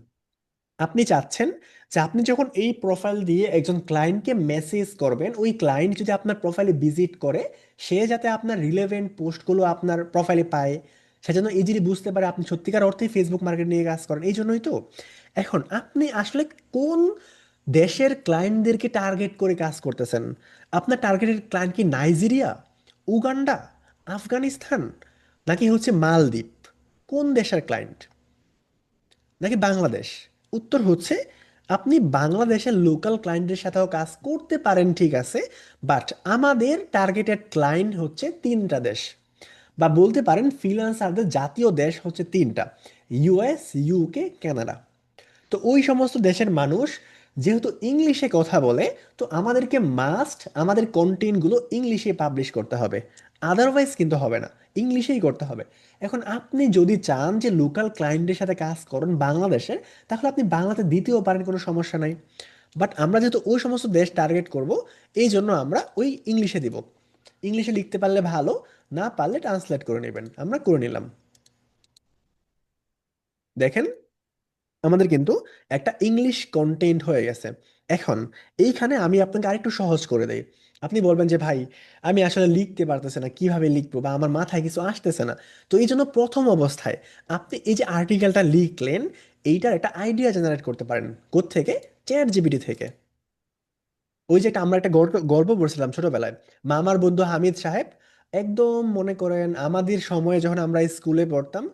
আপনি চাচ্ছেন যে আপনি যখন এই প্রোফাইল দিয়ে একজন ক্লায়েন্টকে মেসেজ করবেন, ওই ক্লায়েন্ট যদি আপনার প্রোফাইলে ভিজিট করে, সে যাতে আপনার রিলেভেন্ট পোস্টগুলো আপনার প্রোফাইলে পায়, সে যেন ইজিলি বুঝতে পারে আপনি সত্যিকার অর্থেই ফেসবুক মার্কেট নিয়ে কাজ করেন, এই জন্যই তো। এখন আপনি আসলে কোন দেশের ক্লায়েন্টদেরকে টার্গেট করে কাজ করতেছেন? আপনার টার্গেটের ক্লায়েন্ট কি নাইজেরিয়া, উগান্ডা, আফগানিস্তান, নাকি হচ্ছে মালদ্বীপ? কোন দেশের ক্লায়েন্ট? নাকি বাংলাদেশ? উত্তর হচ্ছে, আপনি বাংলাদেশের লোকাল ক্লায়েন্টের সাথেও কাজ করতে পারেন, ঠিক আছে, বাট আমাদের টার্গেটেড ক্লায়েন্ট হচ্ছে 3টা দেশ, বা বলতে পারেন ফ্রিল্যান্সারদের জাতীয় দেশ হচ্ছে 3টা: ইউএস, ইউকে, কানাডা। তো ওই সমস্ত দেশের মানুষ যেহেতু ইংলিশে কথা বলে, তো আমাদেরকে মাস্ট আমাদের কন্টেন্টগুলো ইংলিশে পাবলিশ করতে হবে, আদারওয়াইজ কিন্তু হবে না, ইংলিশেই করতে হবে। এখন আপনি যদি চান যে লোকাল ক্লায়েন্টের সাথে কাজ করেন বাংলাদেশের, তাহলে আপনি বাংলাতে দিতেও পারেন, কোনো সমস্যা নাই। বাট আমরা যেহেতু ওই সমস্ত দেশ টার্গেট করব, এই জন্য আমরা ওই ইংলিশে দিব। ইংলিশে লিখতে পারলে ভালো, না পারলে ট্রান্সলেট করে নেবেন। আমরা করে নিলাম। দেখেন আমাদের কিন্তু একটা ইংলিশ কন্টেন্ট হয়ে গেছে। এখন এইখানে আমি আপনাকে আরেকটু সহজ করে দেই। আপনি বলবেন যে ভাই, আমি আসলে লিখতে পারতেছি না, কিভাবে লিখবো, বা আমার মাথায় কিছু আসতেছে না। তো এই জন্য প্রথম অবস্থায় আপনি এই যে আর্টিকেলটা লিখলেন, এইটার একটা আইডিয়া জেনারেট করতে পারেন। কোত্থেকে? চ্যাট জিপিটি থেকে। ওই যে আমরা একটা গল্প গল্প পড়ছিলাম ছোটবেলায়, মামার বন্ধু হামিদ সাহেব। একদম মনে করেন আমাদের সময়ে যখন আমরা স্কুলে পড়তাম,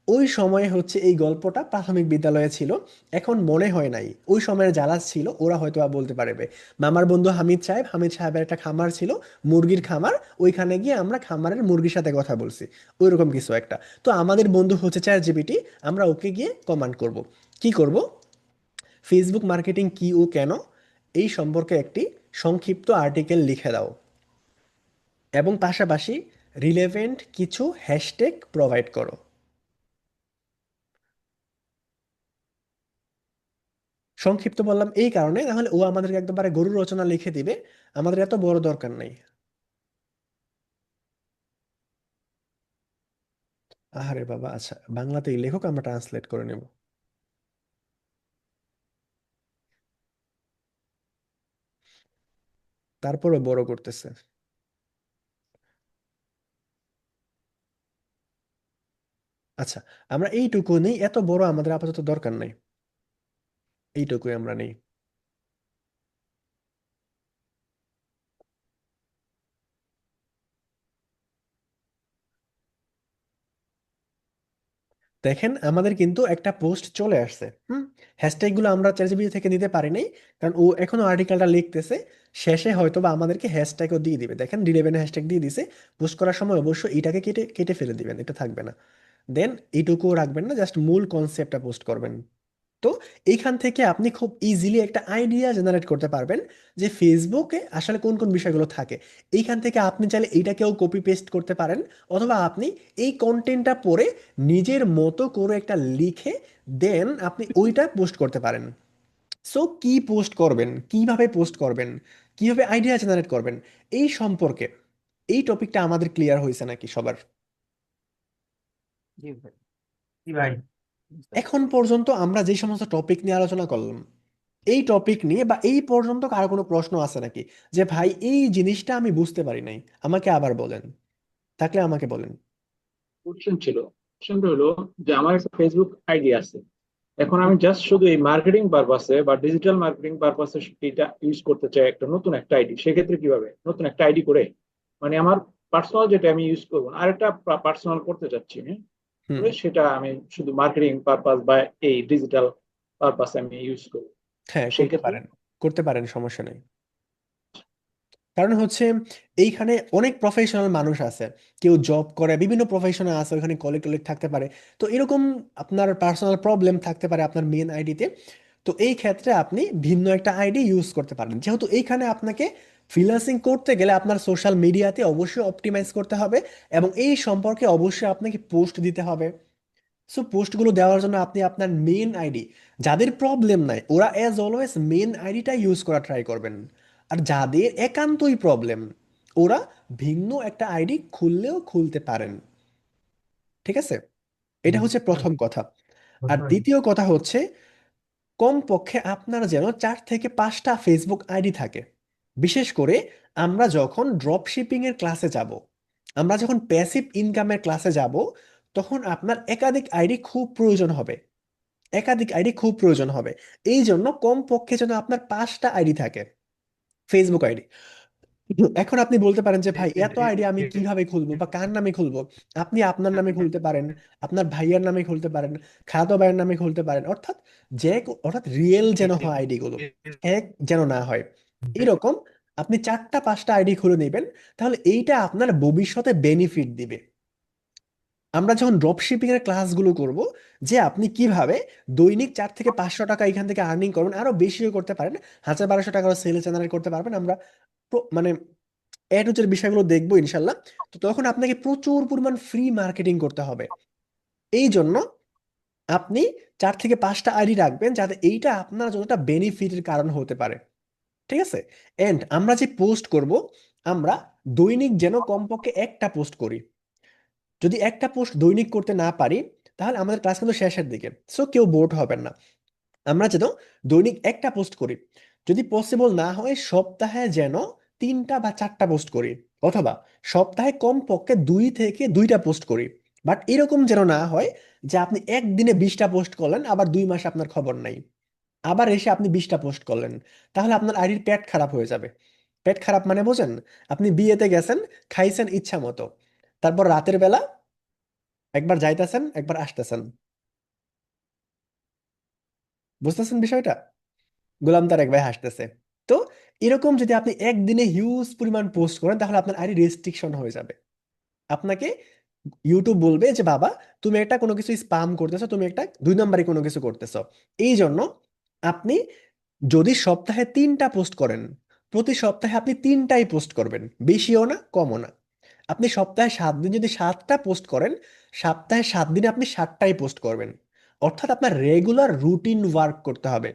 ওই সময়ে হচ্ছে এই গল্পটা প্রাথমিক বিদ্যালয়ে ছিল। এখন মনে হয় নাই, ওই সময়ের যারা ছিল ওরা হয়তো বা বলতে পারবে। মামার বন্ধু হামিদ সাহেব, হামিদ সাহেবের একটা খামার ছিল, মুরগির খামার। ওইখানে গিয়ে আমরা খামারের মুরগির সাথে কথা বলছি, ওইরকম কিছু একটা। তো আমাদের বন্ধু হচ্ছে চ্যাট জিপিটি। আমরা ওকে গিয়ে কমান্ড করব, কি করব, ফেসবুক মার্কেটিং কি ও কেন, এই সম্পর্কে একটি সংক্ষিপ্ত আর্টিকেল লিখে দাও, এবং পাশাপাশি রিলেভেন্ট কিছু হ্যাশট্যাগ প্রোভাইড করো। সংক্ষিপ্ত বললাম এই কারণে, নাহলে ও আমাদেরকে একবারে গরু রচনা লিখে দিবে, আমাদের এত বড় দরকার নেই। আরে বাবা, আচ্ছা বাংলাতেই লেখক, আমরা ট্রান্সলেট করে নেব। তারপরে বড় করতেছে। আচ্ছা, আমরা এইটুকু নেই, এত বড় আমাদের আপাতত দরকার নাই, এইটুকুই আমরা নেই। দেখেন আমাদের কিন্তু একটা পোস্ট চলে আসছে। হ্যাশট্যাগ গুলো আমরা চ্যাটজিপিটি থেকে নিতে পারি নাই, কারণ ও এখনো আর্টিকেলটা লিখতেছে। শেষে হয়তো বা আমাদেরকে হ্যাশট্যাগও দিয়ে দিবে। দেখেন D11 হ্যাশট্যাগ দিয়ে দিছে। পোস্ট করার সময় অবশ্যই এটাকে কেটে কেটে ফেলে দিবেন, এটা থাকবে না। দেন এইটুকুও রাখবেন না, জাস্ট মূল কনসেপ্টটা পোস্ট করবেন। তো এইখান থেকে আপনি খুব ইজিলি একটা আইডিয়া জেনারেট করতে পারবেন যে ফেসবুকে আসলে কোন কোন বিষয়গুলো থাকে। এইখান থেকে আপনি চাইলে এইটাকেও কপি পেস্ট করতে পারেন, অথবা আপনি এই কন্টেন্টটা পড়ে নিজের মতো করে একটা লিখে দেন আপনি ওইটা পোস্ট করতে পারেন। সো কি পোস্ট করবেন, কিভাবে পোস্ট করবেন, কিভাবে আইডিয়া জেনারেট করবেন, এই সম্পর্কে এই টপিকটা আমাদের ক্লিয়ার হয়েছে নাকি সবার? জি ভাই। কি ভাই? এখন পর্যন্ত আমরা যে সমস্ত টপিক নিয়ে আলোচনা করলাম, এই টপিক নিয়ে বা এই পর্যন্ত কারো কোনো প্রশ্ন আছে নাকি, যে ভাই এই জিনিসটা আমি বুঝতে পারি নাই, আমাকে আবার বলেন? থাকলে আমাকে বলেন। কোশ্চেন ছিল, কোশ্চেনটা হলো যে আমার একটা ফেসবুক আইডি আছে। এখন আমি জাস্ট শুধু এই মার্কেটিং পারপাসে বা ডিজিটাল মার্কেটিং পারপাসে এটা ইউজ করতে চাই, একটা নতুন একটা আইডি। সেক্ষেত্রে কিভাবে নতুন একটা আইডি করে, মানে আমার পার্সোনাল যেটা আমি ইউজ করবো আর একটা পার্সোনাল করতে চাচ্ছি, হ্যাঁ, হুম। করে সেটা আমি শুধু মার্কেটিং পারপাস বা এই ডিজিটাল পারপাসে আমি ইউজ করবো। হ্যাঁ, সেই করতে ক্ষেত্রে পারেন, করতে পারেন, সমস্যা নেই। কারণ হচ্ছে এইখানে অনেক প্রফেশনাল মানুষ আছে, কেউ জব করে, বিভিন্ন প্রফেশনে আছে, ওখানে কলিগ টলিগ থাকতে পারে। তো এরকম আপনার পার্সোনাল প্রবলেম থাকতে পারে আপনার মেন আইডিতে। তো এই ক্ষেত্রে আপনি ভিন্ন একটা আইডি ইউজ করতে পারেন, যেহেতু এইখানে আপনাকে ফ্রিল্যান্সিং করতে গেলে আপনার সোশ্যাল মিডিয়াতে অবশ্যই অপটিমাইজ করতে হবে, এবং এই সম্পর্কে অবশ্যই আপনাকে পোস্ট দিতে হবে। সো পোস্টগুলো দেওয়ার জন্য আপনি আপনার মেন আইডি, যাদের প্রবলেম নাই ওরা অ্যাজ অলওয়েজ মেন আইডিটা ইউজ করা ট্রাই করবেন। আর যাদের একান্তই প্রবলেম, ওরা ভিন্ন একটা আইডি খুললেও খুলতে পারেন। ঠিক আছে, এটা হচ্ছে প্রথম কথা। আর দ্বিতীয় কথা হচ্ছে, কমপক্ষে আপনার যেন 4 থেকে 5টা ফেসবুক আইডি থাকে। বিশেষ করে আমরা যখন ড্রপ শিপিং এর ক্লাসে যাব, আমরা যখন প্যাসিভ ইনকামের ক্লাসে যাব, তখন আপনার একাধিক আইডি খুব প্রয়োজন হবে, একাধিক আইডি খুব প্রয়োজন হবে। এই জন্য কমপক্ষে যেন আপনার 5টা আইডি থাকে, ফেসবুক আইডি। এখন আপনি বলতে পারেন যে ভাই এত আইডি আমি কিভাবে খুলবো বা কার নামে খুলবো? আপনি আপনার নামে খুলতে পারেন, আপনার ভাইয়ের নামে খুলতে পারেন, খালাতো ভাইয়ের নামে খুলতে পারেন। অর্থাৎ অর্থাৎ রিয়েল যেন হয় আইডি গুলো, এক যেন না হয়। এরকম আপনি 4টা 5টা আইডি খুলে নেবেন, তাহলে এইটা আপনার ভবিষ্যতে বেনিফিট দিবে। আমরা যখন ড্রপ শিপিং এর ক্লাসগুলো করব, যে আপনি কিভাবে দৈনিক 4 থেকে 500 টাকা এখান থেকে আর্নিং করবেন, আরো বেশিও করতে পারেন, 1000 1200 টাকার সেল জেনারেট করতে পারবেন, আমরা মানে এ টু জেড বিষয়গুলো দেখবো ইনশাল্লাহ। তো তখন আপনাকে প্রচুর পরিমাণ ফ্রি মার্কেটিং করতে হবে। এই জন্য আপনি 4 থেকে 5টা আইডি রাখবেন, যাতে এইটা আপনার জন্য একটা বেনিফিটের কারণ হতে পারে। ঠিক আছে। এন্ড আমরা যে পোস্ট করব, আমরা দৈনিক যেন কমপক্ষে একটা পোস্ট করি। যদি একটা পোস্ট দৈনিক করতে না পারি, তাহলে আমাদের ক্লাস কিন্তু শেষের দিকে, সো কেউ বোর্ড হবেন না। আমরা যেন দৈনিক একটা পোস্ট করি, যদি পসিবল না হয় সপ্তাহে যেন 3টা বা 4টা পোস্ট করি, অথবা সপ্তাহে কমপক্ষে 2 থেকে 2টা পোস্ট করি। বাট এরকম যেন না হয় যে আপনি একদিনে 20টা পোস্ট করলেন, আবার 2 মাস আপনার খবর নাই, আবার এসে আপনি 20টা পোস্ট করলেন। তাহলে আপনার আইডির পেট খারাপ হয়ে যাবে। পেট খারাপ মানে বোঝেন? আপনি বিয়েতে গেছেন, খাইছেন ইচ্ছা মতো, তারপর রাতের বেলা একবার যাইতেছেন একবার আসতেছেন, বুঝতেছেন বিষয়টা? গোলাম তারেক ভাই হাসতেছে। তো এরকম যদি আপনি একদিনে হিউজ পরিমাণ পোস্ট করেন, তাহলে আপনার আইডি রেস্ট্রিকশন হয়ে যাবে। আপনাকে ইউটিউব বলবে যে বাবা, তুমি একটা কোনো কিছু স্পাম করতেছো, তুমি একটা 2 নম্বরে কোনো কিছু করতেছো। এই জন্য আপনি যদি সপ্তাহে 3টা পোস্ট করেন, প্রতি সপ্তাহে আপনি 3টাই পোস্ট করবেন, বেশিও না কমও না। আপনি সপ্তাহে 7 দিন যদি 7টা পোস্ট করেন, সপ্তাহে 7 দিনে আপনি 7টাই পোস্ট করবেন। অর্থাৎ আপনার রেগুলার রুটিন ওয়ার্ক করতে হবে।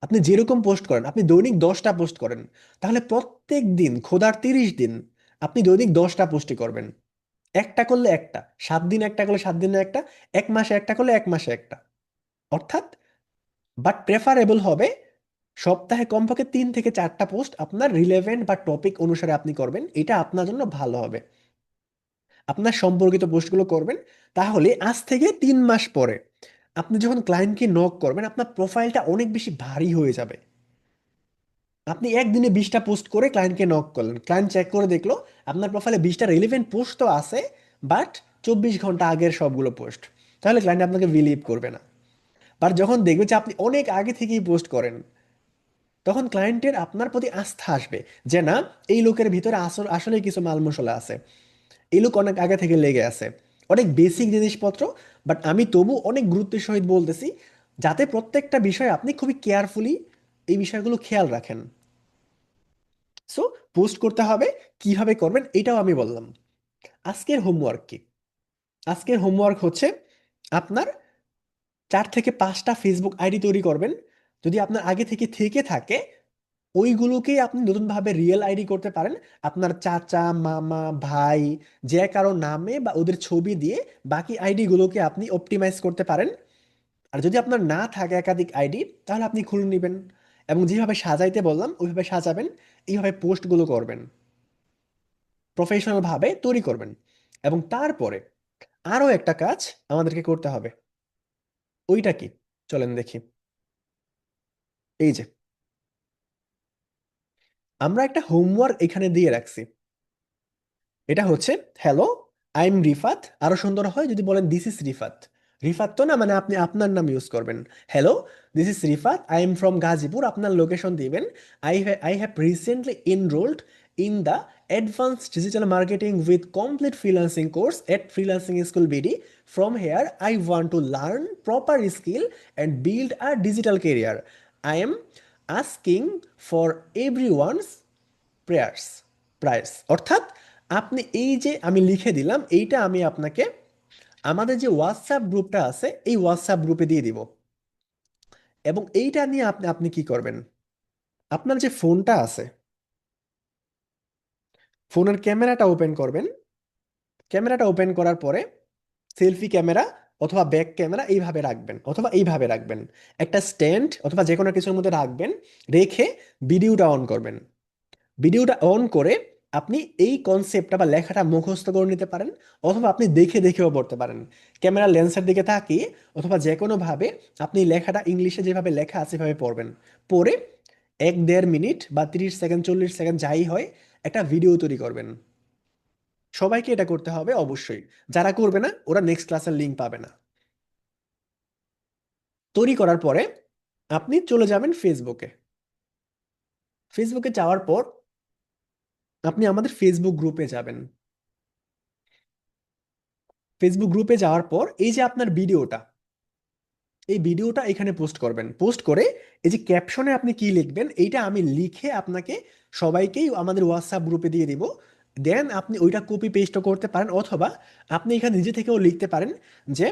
আপনি যেরকম পোস্ট করেন, আপনি দৈনিক 10টা পোস্ট করেন, তাহলে প্রত্যেক দিন খোদার 30 দিন আপনি দৈনিক 10টা পোস্টই করবেন। একটা করলে একটা, 7 দিন একটা করলে 7 দিনে একটা, 1 মাসে একটা করলে 1 মাসে একটা। অর্থাৎ বাট প্রেফারেবল হবে সপ্তাহে কমপক্ষে 3 থেকে 4টা পোস্ট আপনার রিলেভেন্ট বা টপিক অনুসারে আপনি করবেন, এটা আপনার জন্য ভালো হবে। আপনার সম্পর্কিত পোস্টগুলো করবেন, তাহলে আজ থেকে 3 মাস পরে আপনি যখন ক্লায়েন্টকে নক করবেন আপনার প্রোফাইলটা অনেক বেশি ভারী হয়ে যাবে। আপনি একদিনে 20টা পোস্ট করে ক্লায়েন্টকে নক করলেন, ক্লায়েন্ট চেক করে দেখলো আপনার প্রোফাইলে 20টা রিলেভেন্ট পোস্ট তো আছে, বাট 24 ঘন্টা আগের সবগুলো পোস্ট, তাহলে ক্লায়েন্ট আপনাকে বিলিভ করবে না। বাট যখন দেখবে যে আপনি অনেক আগে থেকেই পোস্ট করেন, তখন ক্লায়েন্টের আপনার প্রতি আস্থা আসবে যে না, এই লোকের ভিতরে আসলে কিছু মাল মশলা আছে, এই লোক অনেক আগে থেকে লেগে আছে। অনেক বেসিক জিনিসপত্র, বাট আমি তবু অনেক গুরুত্বের সহিত বলতেছি, যাতে প্রত্যেকটা বিষয় আপনি খুবই কেয়ারফুলি এই বিষয়গুলো খেয়াল রাখেন। সো পোস্ট করতে হবে, কিভাবে করবেন এটাও আমি বললাম। আজকের হোমওয়ার্ক কি? আজকের হোমওয়ার্ক হচ্ছে আপনার 4 থেকে 5টা ফেসবুক আইডি তৈরি করবেন। যদি আপনার আগে থেকে থেকে থাকে, ওইগুলোকেই আপনি নতুনভাবে রিয়েল আইডি করতে পারেন। আপনার চাচা, মামা, ভাই, যে কারো নামে বা ওদের ছবি দিয়ে বাকি আইডিগুলোকে আপনি অপটিমাইজ করতে পারেন। আর যদি আপনার না থাকে একাধিক আইডি, তাহলে আপনি খুলে নেবেন এবং যেভাবে সাজাইতে বললাম ওইভাবে সাজাবেন, এইভাবে পোস্টগুলো করবেন, প্রফেশনাল ভাবে তৈরি করবেন। এবং তারপরে আরো একটা কাজ আমাদেরকে করতে হবে। ওইটা কি? চলেন দেখি। এই যে আমরা একটা হোমওয়ার্ক এখানে দিয়ে রাখছি। এটা হচ্ছে, হ্যালো, আই এম রিফাত। আরো সুন্দর হয় যদি বলেন দিস ইজ রিফাত। রিফাত তো না, মানে আপনি আপনার নাম ইউজ করবেন। Hello, this is Rifat, I am from Gazipur. আপনার লোকেশন দিবেন। I have recently enrolled in the advance digital marketing with complete freelancing course at freelancing school BD. From here I want to learn proper skill and build a digital career. I am asking for everyone's prayers prayers. অর্থাৎ আপনি এই যে আমি লিখে দিলাম, এইটা আমি আপনাকে আমাদের যে হোয়াটসঅ্যাপ গ্রুপটা আছে এই হোয়াটসঅ্যাপ গ্রুপে দিয়ে দিব। এবং এইটা নিয়ে আপনি আপনি কি করবেন, আপনার যে ফোনটা আছে ফোনের ক্যামেরাটা ওপেন করবেন। ক্যামেরাটা ওপেন করার পরে সেলফি ক্যামেরা অথবা ব্যাক ক্যামেরা এইভাবে রাখবেন, অথবা এইভাবে রাখবেন, একটা স্ট্যান্ড অথবা যে কোনো কিছুর মধ্যে রাখবেন। রেখে ভিডিওটা অন করবেন। ভিডিওটা অন করে আপনি এই কনসেপ্টটা বা লেখাটা মুখস্থ করে নিতে পারেন, অথবা আপনি দেখে দেখেও পড়তে পারেন। ক্যামেরা লেন্সের দিকে তাকিয়ে অথবা যে কোনোভাবে আপনি লেখাটা ইংলিশে যেভাবে লেখা আছে সেভাবে পড়বেন। পড়ে 1-1.5 মিনিট বা 30 সেকেন্ড 40 সেকেন্ড যাই হয় একটা ভিডিও তৈরি করবেন। সবাইকে এটা করতে হবে অবশ্যই। যারা করবে না ওরা নেক্সট ক্লাসের লিঙ্ক পাবে না। তৈরি করার পরে আপনি চলে যাবেন ফেসবুকে। ফেসবুকে যাওয়ার পর আপনি আমাদের ফেসবুক গ্রুপে যাবেন। ফেসবুক গ্রুপে যাওয়ার পর এই যে আপনার ভিডিওটা, এই ভিডিওটা এখানে পোস্ট করবেন। পোস্ট করে এই যে ক্যাপশনে আপনি কি লিখবেন এইটা আমি লিখে আপনাকে সবাইকেই আমাদের হোয়াটসঅ্যাপ গ্রুপে দিয়ে দিব। দেন আপনি ওইটা কপি পেস্টও করতে পারেন, অথবা আপনি এখানে নিজে থেকেও লিখতে পারেন যে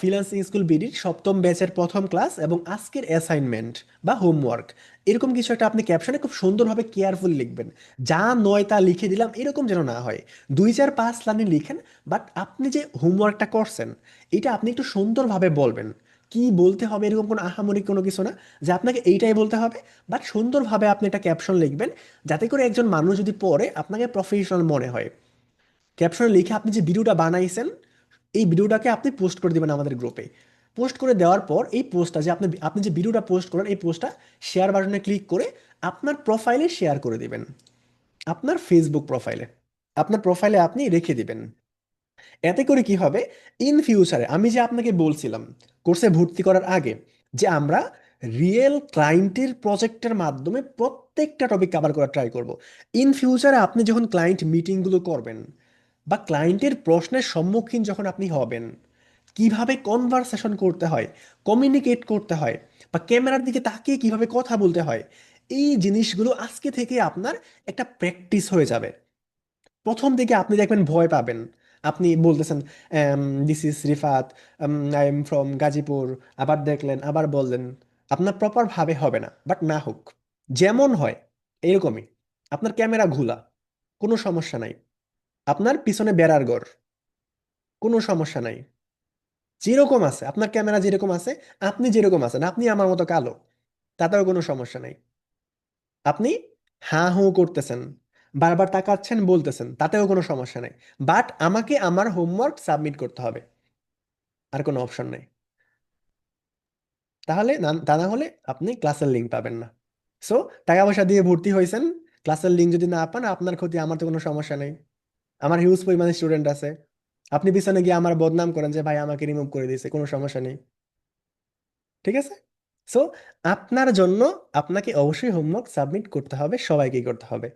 ফ্রিল্যান্সিং স্কুল বিডির 7ম ব্যাচের প্রথম ক্লাস এবং আজকের অ্যাসাইনমেন্ট বা হোমওয়ার্ক, এরকম কিছু একটা আপনি ক্যাপশনে খুব সুন্দরভাবে কেয়ারফুল লিখবেন। যা নয় তা লিখে দিলাম এরকম যেন না হয়। 2-4-5 লাইনে লিখেন, বাট আপনি যে হোমওয়ার্কটা করছেন এটা আপনি একটু সুন্দরভাবে বলবেন। কি বলতে হবে এরকম কোনো আহামরি কোনো কিছু না যে আপনাকে এইটাই বলতে হবে, বাট সুন্দরভাবে আপনি একটা ক্যাপশন লিখবেন, যাতে করে একজন মানুষ যদি পড়ে আপনাকে প্রফেশনাল মনে হয়। ক্যাপশনে লিখে আপনি যে ভিডিওটা বানাইছেন এই ভিডিওটাকে আপনি পোস্ট করে দিবেন আমাদের গ্রুপে। পোস্ট করে দেওয়ার পর এই পোস্টটা যে আপনি আপনি যে ভিডিওটা পোস্ট করেন এই পোস্টটা শেয়ার বাটনে ক্লিক করে আপনার প্রোফাইলে শেয়ার করে দিবেন। আপনার ফেসবুক প্রোফাইলে, আপনার প্রোফাইলে আপনি রেখে দিবেন। এতে করে কি হবে, ইন ফিউচারে আমি যে আপনাকে বলছিলাম কোর্সে ভর্তি করার আগে যে আমরা রিয়েল ক্লায়েন্টের প্রজেক্টের মাধ্যমে প্রত্যেকটা টপিক কভার করার ট্রাই করব। ইন ফিউচারে আপনি যখন ক্লায়েন্ট মিটিংগুলো করবেন বা ক্লায়েন্টের প্রশ্নের সম্মুখীন যখন আপনি হবেন, কিভাবে কনভারসেশন করতে হয়, কমিউনিকেট করতে হয়, বা ক্যামেরার দিকে তাকিয়ে কিভাবে কথা বলতে হয়, এই জিনিসগুলো আজকে থেকে আপনার একটা প্র্যাকটিস হয়ে যাবে। প্রথম দিকে আপনি দেখবেন ভয় পাবেন। আপনি বলতেছেন this is Rifat, I am from Gazipur, আবার দেখলেন আবার বললেন, আপনার প্রপার ভাবে হবে না। বাট না হোক, যেমন হয় এরকমই। আপনার ক্যামেরা ঘোলা, কোনো সমস্যা নাই। আপনার পিছনে বেড়ার ঘর, কোনো সমস্যা নাই। যেরকম আছে, আপনার ক্যামেরা যেরকম আছে, আপনি যেরকম আছেন, আপনি আমার মতো কালো, তাতেও কোনো সমস্যা নাই। আপনি হাঁ হুঁ করতেছেন, বারবার তাকাচ্ছেন, বলতেছেন, তাতেও কোনো সমস্যা নেই। বাট আমাকে আমার হোমওয়ার্ক সাবমিট করতে হবে, আর কোনো অপশন নেই। তাহলে তা না হলে আপনি ক্লাসের লিঙ্ক পাবেন না। সো টাকা পয়সা দিয়ে ভর্তি হয়েছেন, ক্লাসের লিঙ্ক যদি না পান, আপনার ক্ষতি, আমার তো কোনো সমস্যা নেই। আমার হিউজ পরিমাণে স্টুডেন্ট আছে। আপনি পিছনে গিয়ে আমার বদনাম করেন যে ভাই আমাকে রিমুভ করে দিয়েছে, কোনো সমস্যা নেই। ঠিক আছে? সো আপনার জন্য আপনাকে অবশ্যই হোমওয়ার্ক সাবমিট করতে হবে, সবাইকেই করতে হবে।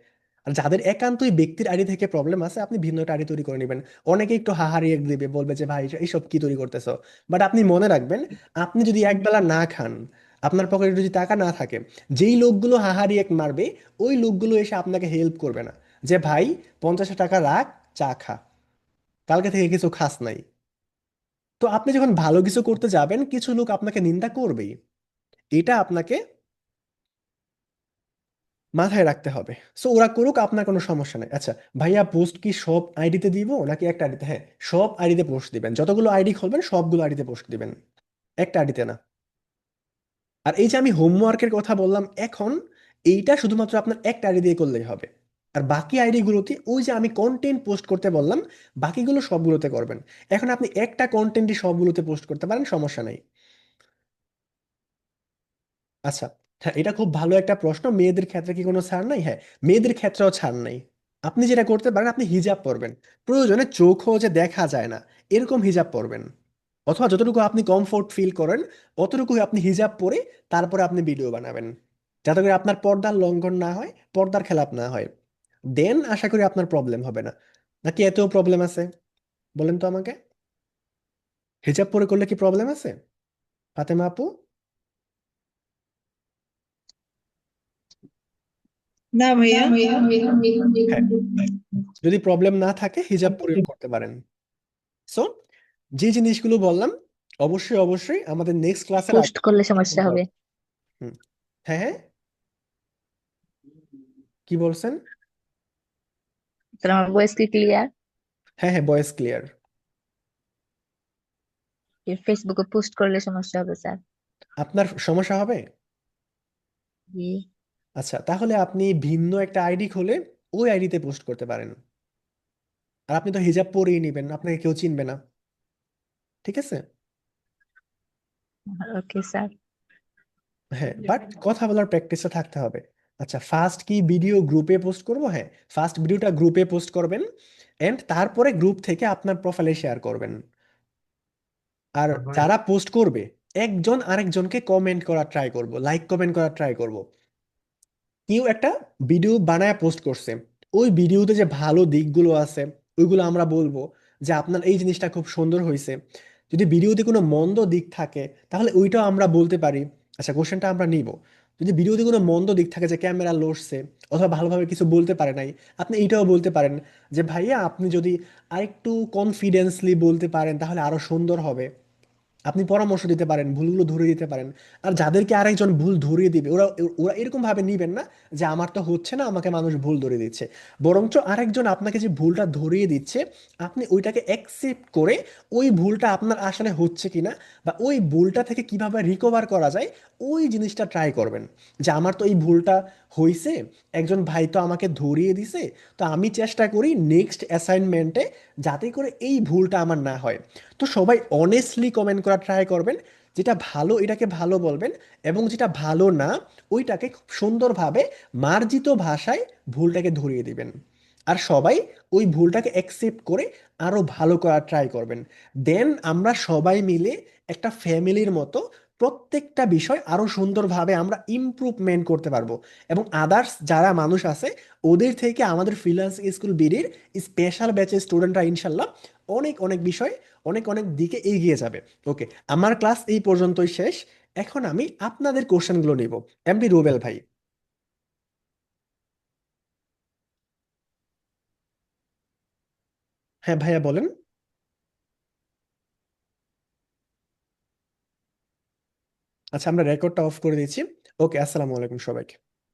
আর যাদের একান্তই ব্যক্তির আইডি থেকে প্রবলেম আছে, আপনি ভিন্ন একটা আইডি তৈরি করে নেবেন। অনেকে একটু হাহারি এক দিবে, বলবে যে ভাই এইসব কি তৈরি করতেছো। বাট আপনি মনে রাখবেন, আপনি যদি একবেলা না খান, আপনার পকেটে যদি টাকা না থাকে, যেই লোকগুলো হাহারি এক মারবে, ওই লোকগুলো এসে আপনাকে হেল্প করবে না, যে ভাই 50 টাকা রাখ, চা খা, কালকে থেকে কিছু খাস নাই। তো আপনি যখন ভালো কিছু করতে যাবেন, কিছু লোক আপনাকে নিন্দা করবেই। এটা আপনাকে মাথায় রাখতে হবে। সো ওরা করুক, আপনার কোনো সমস্যা নেই। আচ্ছা ভাইয়া, পোস্ট কি সব আইডিতে দিব নাকি একটা আইডিতে? হ্যাঁ, সব আইডিতে পোস্ট দিবেন। যতগুলো আইডি খুলবেন সবগুলো আইডিতে পোস্ট দিবেন, একটা আইডিতে না। আর এই যে আমি হোমওয়ার্কের কথা বললাম, এখন এইটা শুধুমাত্র আপনার একটা আইডি দিয়ে করলেই হবে। আর বাকি আইডি গুলোতে ওই যে আমি কন্টেন্ট পোস্ট করতে বললাম, বাকিগুলো সবগুলোতে করবেন। এখন আপনি একটা কন্টেন্টই সবগুলোতে পোস্ট করতে পারেন, সমস্যা নাই। আচ্ছা, হ্যাঁ, এটা খুব ভালো একটা প্রশ্ন। মেয়েদের ক্ষেত্রে কি কোনো ছাড় নাই? হ্যাঁ, মেয়েদের ক্ষেত্রেও ছাড় নাই। আপনি যেটা করতে পারেন, আপনি হিজাব পরবেন। প্রয়োজনে চোখও যে দেখা যায় না এরকম হিজাব পরবেন, অথবা যতটুকু আপনি কমফোর্ট ফিল করেন অতটুকুই আপনি হিজাব পরে তারপরে আপনি ভিডিও বানাবেন, যাতে করে আপনার পর্দার লঙ্ঘন না হয়, পর্দার খেলাপ না হয়। দেন আশা করি আপনার প্রবলেম হবে না। নাকি এতেও প্রবলেম আছে? বলেন তো আমাকে, হিজাব পরে করলে কি প্রবলেম আছে, ফাতেমা আপু? না ভাইয়া। হ্যাঁ, যদি প্রবলেম না থাকে হিজাব পরেও করতে পারেন। সো যে জিনিসগুলো বললাম, অবশ্যই অবশ্যই আমাদের নেক্সট ক্লাসের পোস্ট আগে করলে সমস্যা হবে। হুম, হ্যাঁ হ্যাঁ, কি বলছেন? তাহলে আমার ভয়েস কি ক্লিয়ার? হ্যাঁ হ্যাঁ, ভয়েস ক্লিয়ার। ফেসবুকে পোস্ট করলে সমস্যা হবে স্যার। আপনার সমস্যা হবে? জি। আচ্ছা, তাহলে আপনি ভিন্ন একটা আইডি খুলে ওই আইডিতে পোস্ট করতে পারেন। আর আপনি তো হিজাব পরেই নেবেন, আপনাকে কেউ চিনবে না। ঠিক আছে? Okay sir. হ্যাঁ, বাট কথা বলার প্র্যাকটিসটা থাকতে হবে। আচ্ছা, ফার্স্ট কি ভিডিও গ্রুপে পোস্ট করব? হ্যাঁ, ফার্স্ট ভিডিওটা গ্রুপে পোস্ট করবেন, এন্ড তারপরে গ্রুপ থেকে আপনার প্রোফাইলে শেয়ার করবেন। আর তারপরে যারা পোস্ট করবে, একজন আরেকজনকে কমেন্ট করা ট্রাই করব, লাইক কমেন্ট করা ট্রাই করব। কেউ একটা ভিডিও বানায় পোস্ট করছে, ওই ভিডিওতে যে ভালো দিকগুলো আছে ওইগুলো আমরা বলবো, যে আপনার এই জিনিসটা খুব সুন্দর হয়েছে। যদি ভিডিওতে কোনো মন্দ দিক থাকে তাহলে ওইটাও আমরা বলতে পারি। আচ্ছা, কোশ্চেনটা আমরা নিব। যদি ভিডিওতে কোনো মন্দ দিক থাকে, যে ক্যামেরা লড়ছে অথবা ভালোভাবে কিছু বলতে পারে নাই, আপনি এইটাও বলতে পারেন, যে ভাইয়া আপনি যদি আরেকটু কনফিডেন্সলি বলতে পারেন তাহলে আরো সুন্দর হবে। আপনি পরামর্শ দিতে পারেন, ভুলগুলো ধরিয়ে দিতে পারেন। আর যাদেরকে আরেকজন ভুল ধরিয়ে দিবে, ওরা ওরা এরকম ভাবে নিবেন না যে আমার তো হচ্ছে না, আমাকে মানুষ ভুল ধরিয়ে দিচ্ছে। বরঞ্চ আরেকজন আপনাকে যে ভুলটা ধরিয়ে দিচ্ছে, আপনি ওইটাকে অ্যাকসেপ্ট করে ওই ভুলটা আপনার আসলে হচ্ছে কিনা, বা ওই ভুলটা থেকে কিভাবে রিকভার করা যায়, ওই জিনিসটা ট্রাই করবেন। যে আমার তো এই ভুলটা হয়েছে, একজন ভাই তো আমাকে ধরিয়ে দিছে, তো আমি চেষ্টা করি নেক্সট অ্যাসাইনমেন্টে যাতে করে এই ভুলটা আমার না হয়। তো সবাই অনেস্টলি কমেন্ট করা ট্রাই করবেন। যেটা ভালো এটাকে ভালো বলবেন, এবং যেটা ভালো না ওইটাকে খুব সুন্দরভাবে মার্জিত ভাষায় ভুলটাকে ধরিয়ে দিবেন। আর সবাই ওই ভুলটাকে অ্যাকসেপ্ট করে আরো ভালো করার ট্রাই করবেন। দেন আমরা সবাই মিলে একটা ফ্যামিলির মতো প্রত্যেকটা বিষয় আরো সুন্দরভাবে আমরা ইমপ্রুভমেন্ট করতে পারবো। এবং আদার্স যারা মানুষ আছে, ওদের থেকে আমাদের ফ্রিল্যান্স স্কুল বিডির স্পেশাল ব্যাচের স্টুডেন্টরা ইনশাল্লাহ অনেক অনেক বিষয়, অনেক অনেক দিকে এগিয়ে যাবে। ওকে, আমার ক্লাস এই পর্যন্তই শেষ। এখন আমি আপনাদের কোশ্চেনগুলো নিব। এমডি রুবেল ভাই। হ্যাঁ ভাইয়া, বলেন। আচ্ছা, আমরা রেকর্ডটা অফ করে দিচ্ছি। ওকে, আসসালামু আলাইকুম সবাইকে।